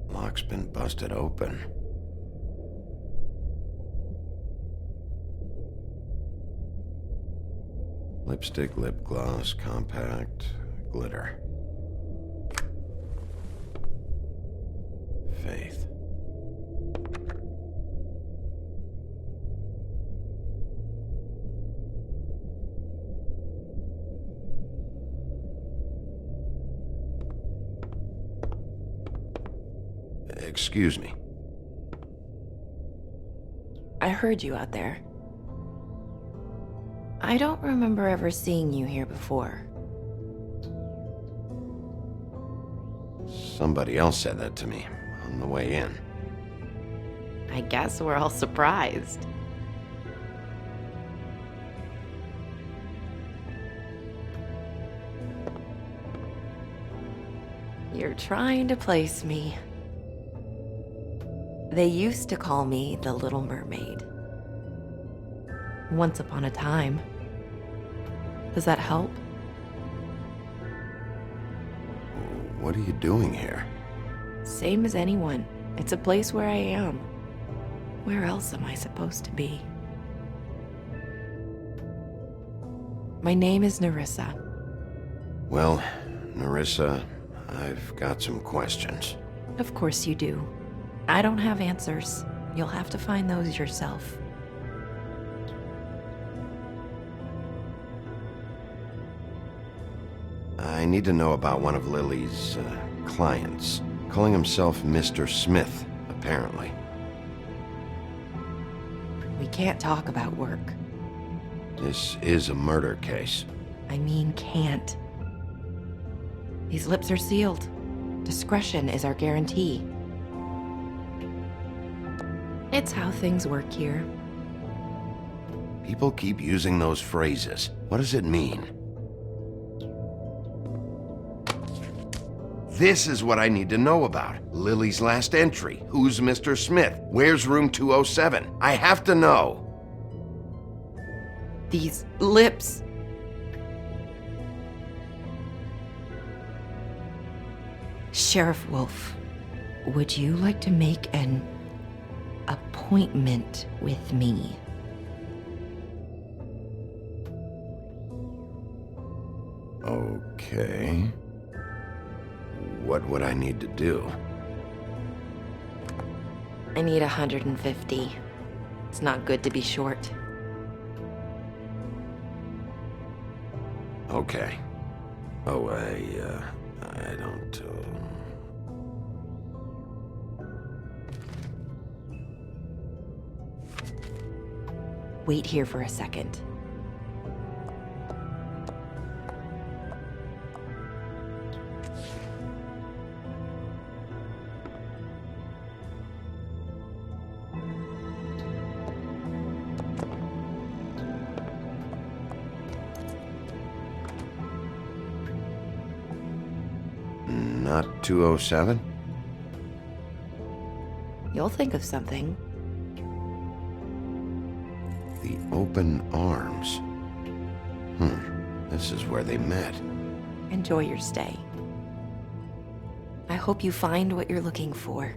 Lock's been busted open. Lipstick, lip gloss, compact, glitter. Faith. Excuse me. I heard you out there. I don't remember ever seeing you here before. Somebody else said that to me on the way in. I guess we're all surprised. You're trying to place me. They used to call me the Little Mermaid. Once upon a time. Does that help? What are you doing here? Same as anyone. It's a place where I am. Where else am I supposed to be? My name is Nerissa. Well, Nerissa, I've got some questions. Of course you do. I don't have answers. You'll have to find those yourself. I need to know about one of Lily's clients. Calling himself Mr. Smith, apparently. We can't talk about work. This is a murder case. I mean can't. These lips are sealed. Discretion is our guarantee. It's how things work here. People keep using those phrases. What does it mean? This is what I need to know about. Lily's last entry. Who's Mr. Smith? Where's room 207? I have to know. These lips. Sheriff Wolf, would you like to make an appointment with me? Okay. What would I need to do? I need 150. It's not good to be short. Okay. Oh, I don't, Wait here for a second. Not 207? You'll think of something. The open arms. This is where they met. Enjoy your stay. I hope you find what you're looking for.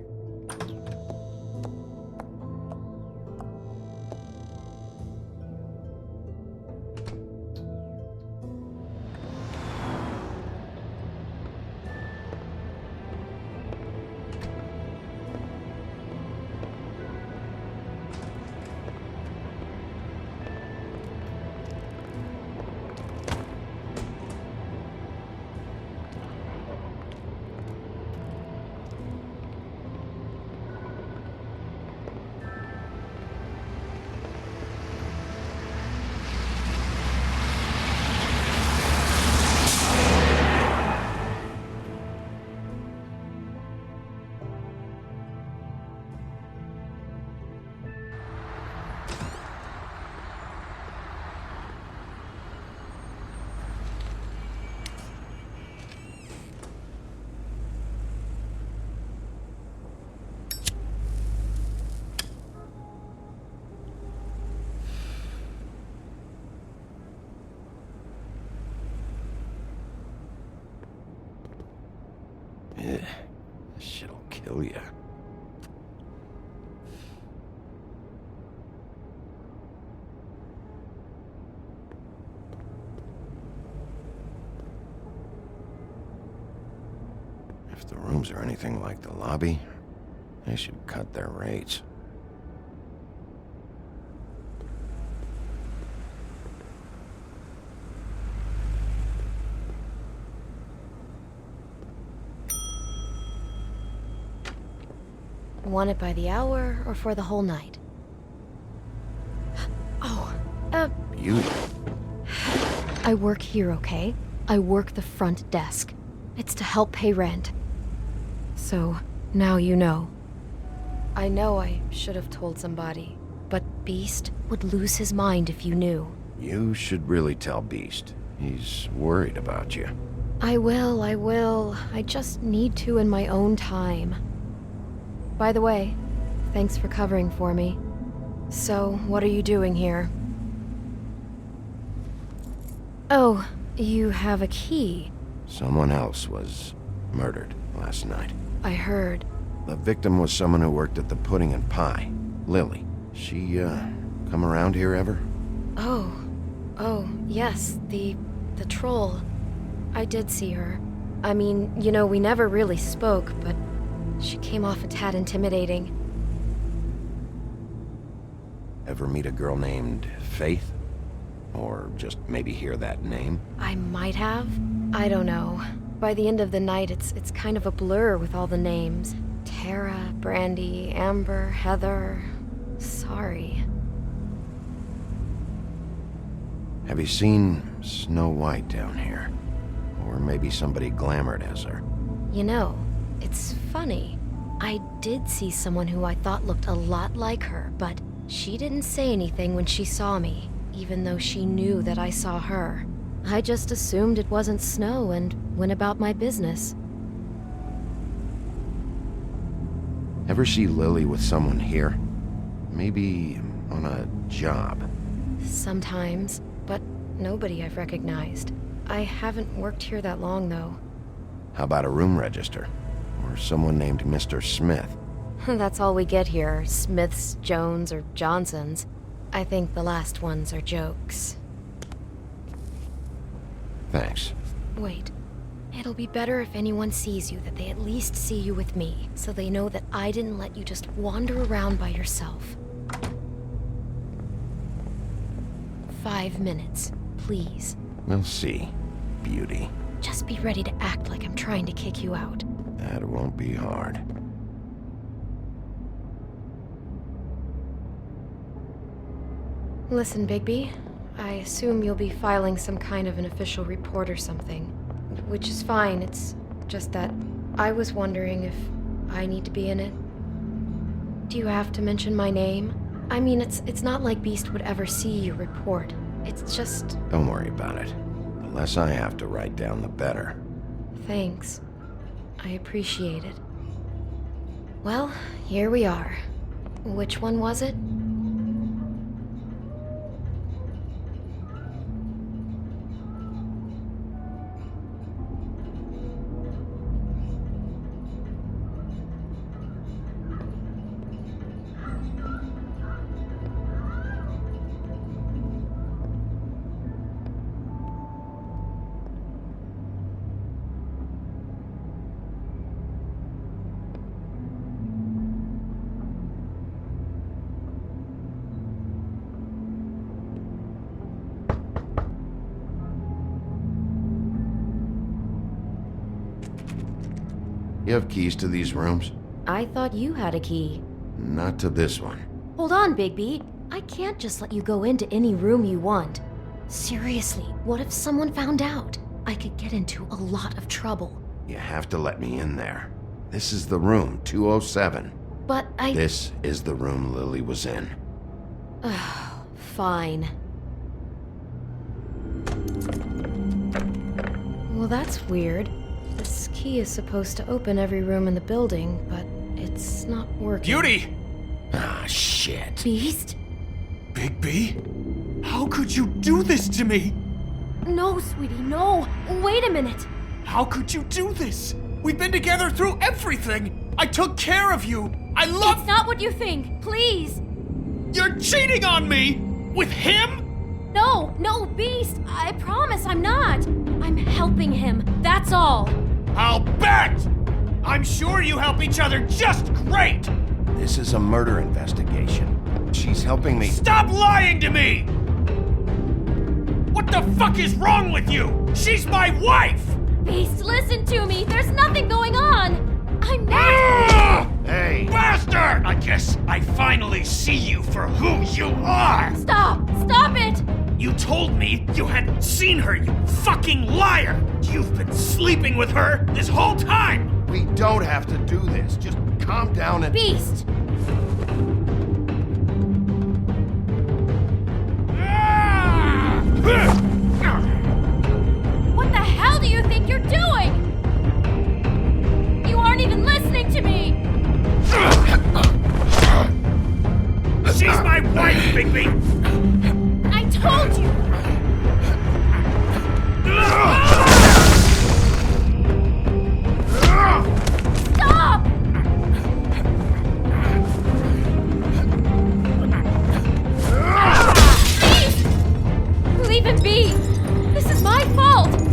Ugh, this shit'll kill you. If the rooms are anything like the lobby, they should cut their rates. Want it by the hour or for the whole night? Oh, Beauty. I work here, okay? I work the front desk. It's to help pay rent. So, now you know. I know I should have told somebody, but Beast would lose his mind if you knew. You should really tell Beast. He's worried about you. I will. I just need to in my own time. By the way, thanks for covering for me. So, what are you doing here? Oh, you have a key. Someone else was murdered last night. I heard. The victim was someone who worked at the Pudding and Pie, Lily. She, come around here ever? Oh, yes, the troll. I did see her. I mean, you know, we never really spoke, but she came off a tad intimidating. Ever meet a girl named Faith? Or just maybe hear that name? I might have. I don't know. By the end of the night, it's kind of a blur with all the names. Tara, Brandy, Amber, Heather. Sorry. Have you seen Snow White down here? Or maybe somebody glamored as her? You know, it's funny. I did see someone who I thought looked a lot like her, but she didn't say anything when she saw me, even though she knew that I saw her. I just assumed it wasn't Snow and went about my business. Ever see Lily with someone here? Maybe on a job? Sometimes, but nobody I've recognized. I haven't worked here that long, though. How about a room register? Or someone named Mr. Smith? That's all we get here, Smiths, Jones, or Johnsons. I think the last ones are jokes. Thanks. Wait. It'll be better if anyone sees you that they at least see you with me, so they know that I didn't let you just wander around by yourself. 5 minutes, please. We'll see, beauty. Just be ready to act like I'm trying to kick you out. That won't be hard. Listen, Bigby, I assume you'll be filing some kind of an official report or something. Which is fine, it's just that I was wondering if I need to be in it. Do you have to mention my name? I mean, it's not like Beast would ever see your report. It's just... Don't worry about it. The less I have to write down, the better. Thanks. I appreciate it. Well, here we are. Which one was it? You have keys to these rooms? I thought you had a key. Not to this one. Hold on, Bigby. I can't just let you go into any room you want. Seriously, what if someone found out? I could get into a lot of trouble. You have to let me in there. This is the room, 207. But This is the room Lily was in. Fine. Well, that's weird. This key is supposed to open every room in the building, but it's not working. Beauty! Ah, shit. Beast? Bigby? How could you do this to me? No, sweetie, no! Wait a minute! How could you do this? We've been together through everything! I took care of you! I love— It's not what you think. Please. You're cheating on me! With him? No, Beast. I promise I'm not. I'm helping him. That's all. I'll bet! I'm sure you help each other just great! This is a murder investigation. She's helping me— Stop lying to me! What the fuck is wrong with you? She's my wife! Beast, listen to me. There's nothing going on. I'm not— Hey! Bastard! I guess I finally see you for who you are! Stop! Stop it! You told me you hadn't seen her, you fucking liar! You've been sleeping with her this whole time! We don't have to do this. Just calm down and— Beast! What the hell do you think you're doing? You aren't even listening to me! She's my wife, Bigby! I told you! Stop! Please! Leave him be! This is my fault! Please,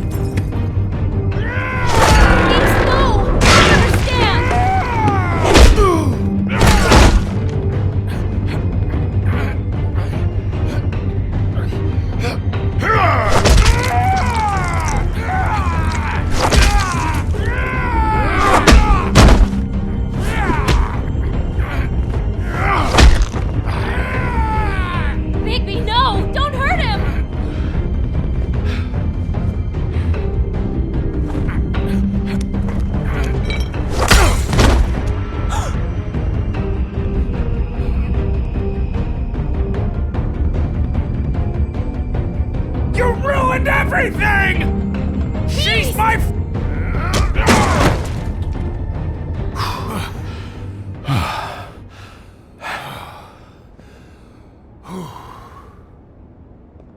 no! I understand! Bigby, no! Don't hurt him! You ruined everything! She's my—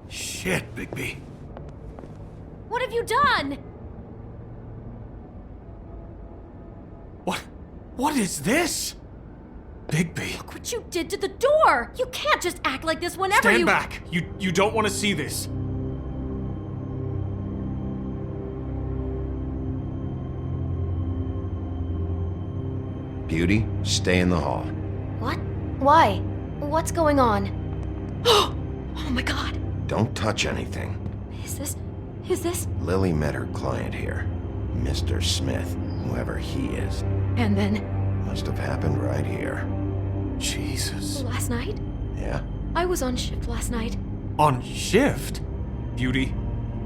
Shit, Bigby. What have you done? What is this? Bigby. Look what you did to the door! You can't just act like this whenever Stand you— back. You don't want to see this. Beauty, stay in the hall. What? Why? What's going on? Oh my god! Don't touch anything. Is this? Lily met her client here, Mr. Smith, whoever he is. And then? Must have happened right here. Jesus. Last night? Yeah? I was on shift last night. On shift? Beauty,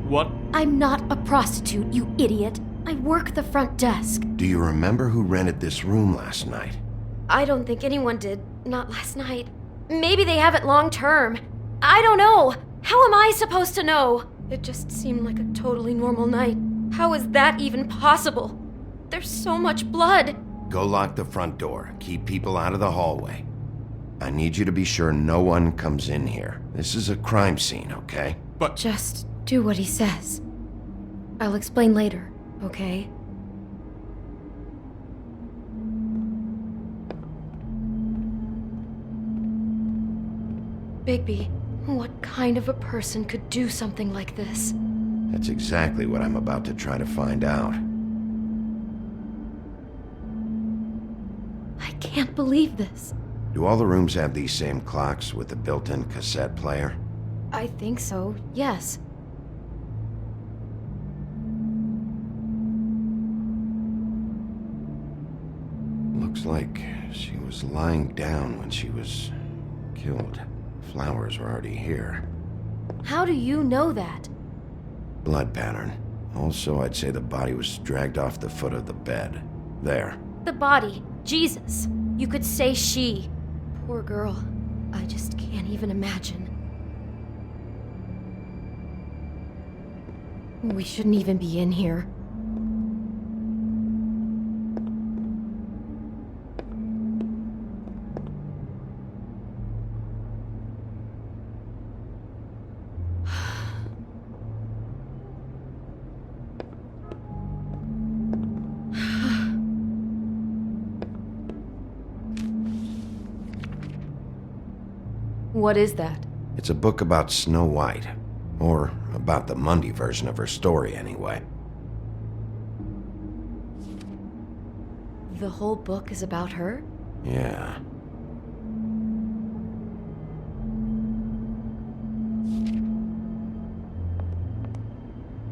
what? I'm not a prostitute, you idiot. I work the front desk. Do you remember who rented this room last night? I don't think anyone did. Not last night. Maybe they have it long term. I don't know. How am I supposed to know? It just seemed like a totally normal night. How is that even possible? There's so much blood. Go lock the front door. Keep people out of the hallway. I need you to be sure no one comes in here. This is a crime scene, okay? But just do what he says. I'll explain later, okay? Bigby, what kind of a person could do something like this? That's exactly what I'm about to try to find out. I can't believe this. Do all the rooms have these same clocks with the built-in cassette player? I think so, yes. Looks like she was lying down when she was killed. Flowers were already here. How do you know that? Blood pattern. Also, I'd say the body was dragged off the foot of the bed. There. The body. Jesus. You could say she. Poor girl. I just can't even imagine. We shouldn't even be in here. What is that? It's a book about Snow White. Or about the Mundy version of her story, anyway. The whole book is about her? Yeah.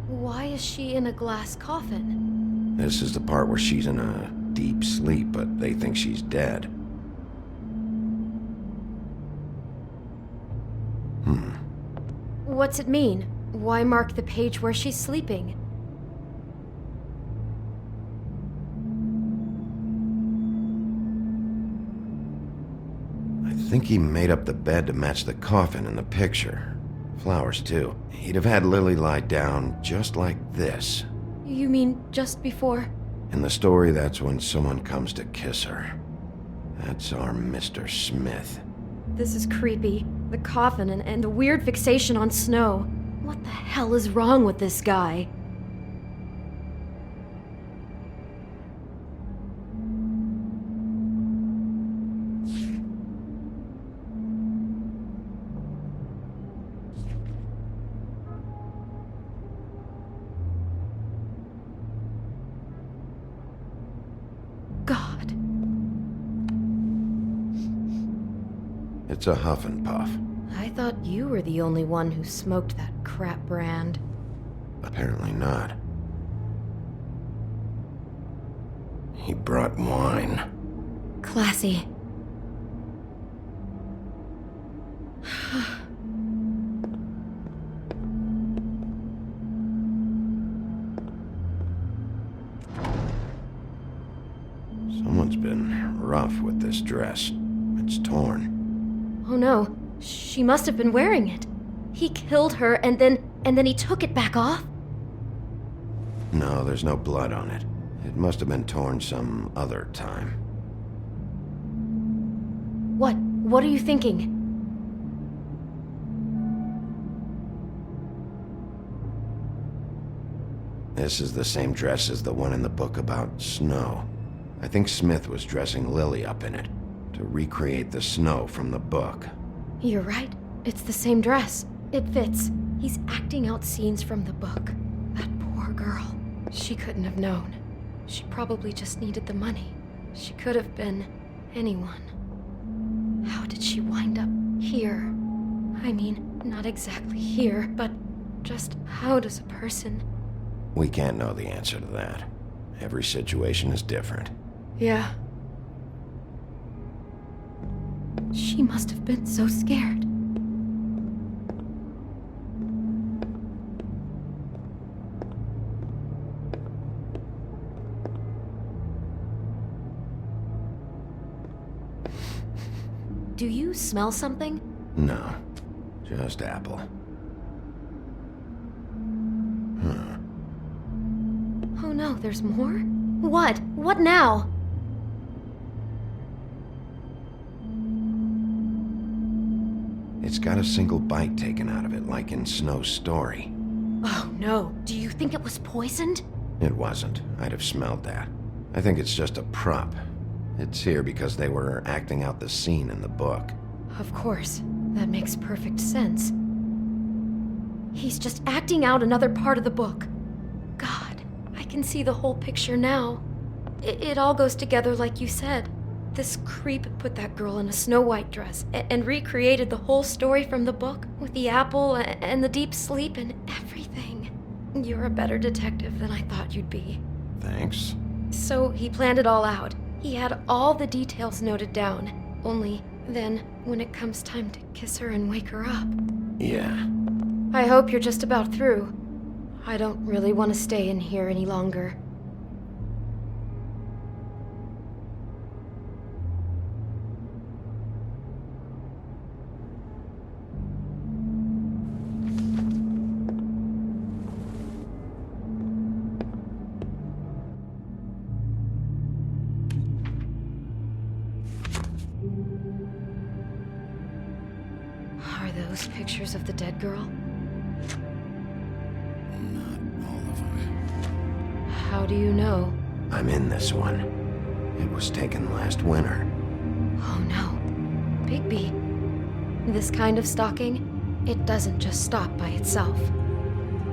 Why is she in a glass coffin? This is the part where she's in a deep sleep, but they think she's dead. What's it mean? Why mark the page where she's sleeping? I think he made up the bed to match the coffin in the picture. Flowers, too. He'd have had Lily lie down just like this. You mean just before? In the story, that's when someone comes to kiss her. That's our Mr. Smith. This is creepy. The coffin and the weird fixation on Snow. What the hell is wrong with this guy? God. It's a huff and puff. I thought you were the only one who smoked that crap brand. Apparently not. He brought wine. Classy. Someone's been rough with this dress. It's torn. Oh no, she must have been wearing it. He killed her and then he took it back off? No, there's no blood on it. It must have been torn some other time. What are you thinking? This is the same dress as the one in the book about Snow. I think Smith was dressing Lily up in it, to recreate the Snow from the book. You're right. It's the same dress. It fits. He's acting out scenes from the book. That poor girl. She couldn't have known. She probably just needed the money. She could have been anyone. How did she wind up here? I mean, not exactly here, but just how does a person... We can't know the answer to that. Every situation is different. Yeah. She must have been so scared. Do you smell something? No, just apple. Oh no, there's more? What? What now? It's got a single bite taken out of it, like in Snow's story. Oh no, do you think it was poisoned? It wasn't. I'd have smelled that. I think it's just a prop. It's here because they were acting out the scene in the book. Of course. That makes perfect sense. He's just acting out another part of the book. God, I can see the whole picture now. It all goes together like you said. This creep put that girl in a Snow White dress and recreated the whole story from the book with the apple and the deep sleep and everything. You're a better detective than I thought you'd be. Thanks. So he planned it all out. He had all the details noted down. Only then, when it comes time to kiss her and wake her up... Yeah. I hope you're just about through. I don't really want to stay in here any longer. Are those pictures of the dead girl? Not all of them. How do you know? I'm in this one. It was taken last winter. Oh no. Bigby. This kind of stalking, it doesn't just stop by itself.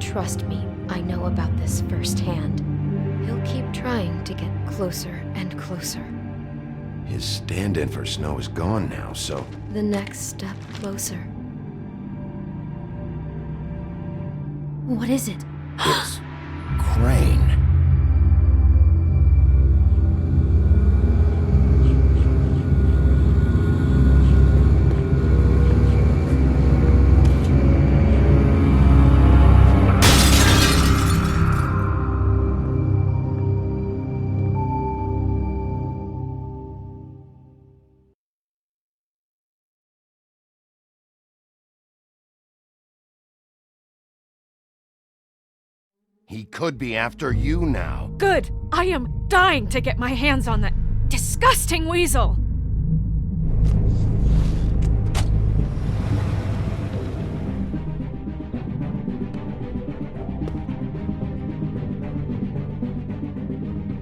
Trust me, I know about this firsthand. He'll keep trying to get closer and closer. His stand-in for Snow is gone now, so... The next step closer. What is it? It's... Crane. He could be after you now. Good! I am dying to get my hands on that disgusting weasel!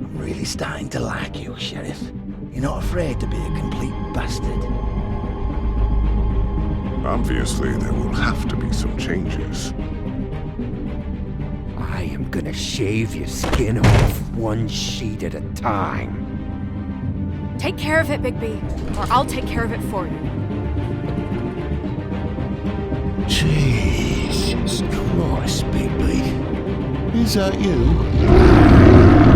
I'm really starting to like you, Sheriff. You're not afraid to be a complete bastard. Obviously, there will have to be some changes. I am gonna shave your skin off one sheet at a time. Take care of it, Bigby, or I'll take care of it for you. Jesus Christ, Bigby. Is that you?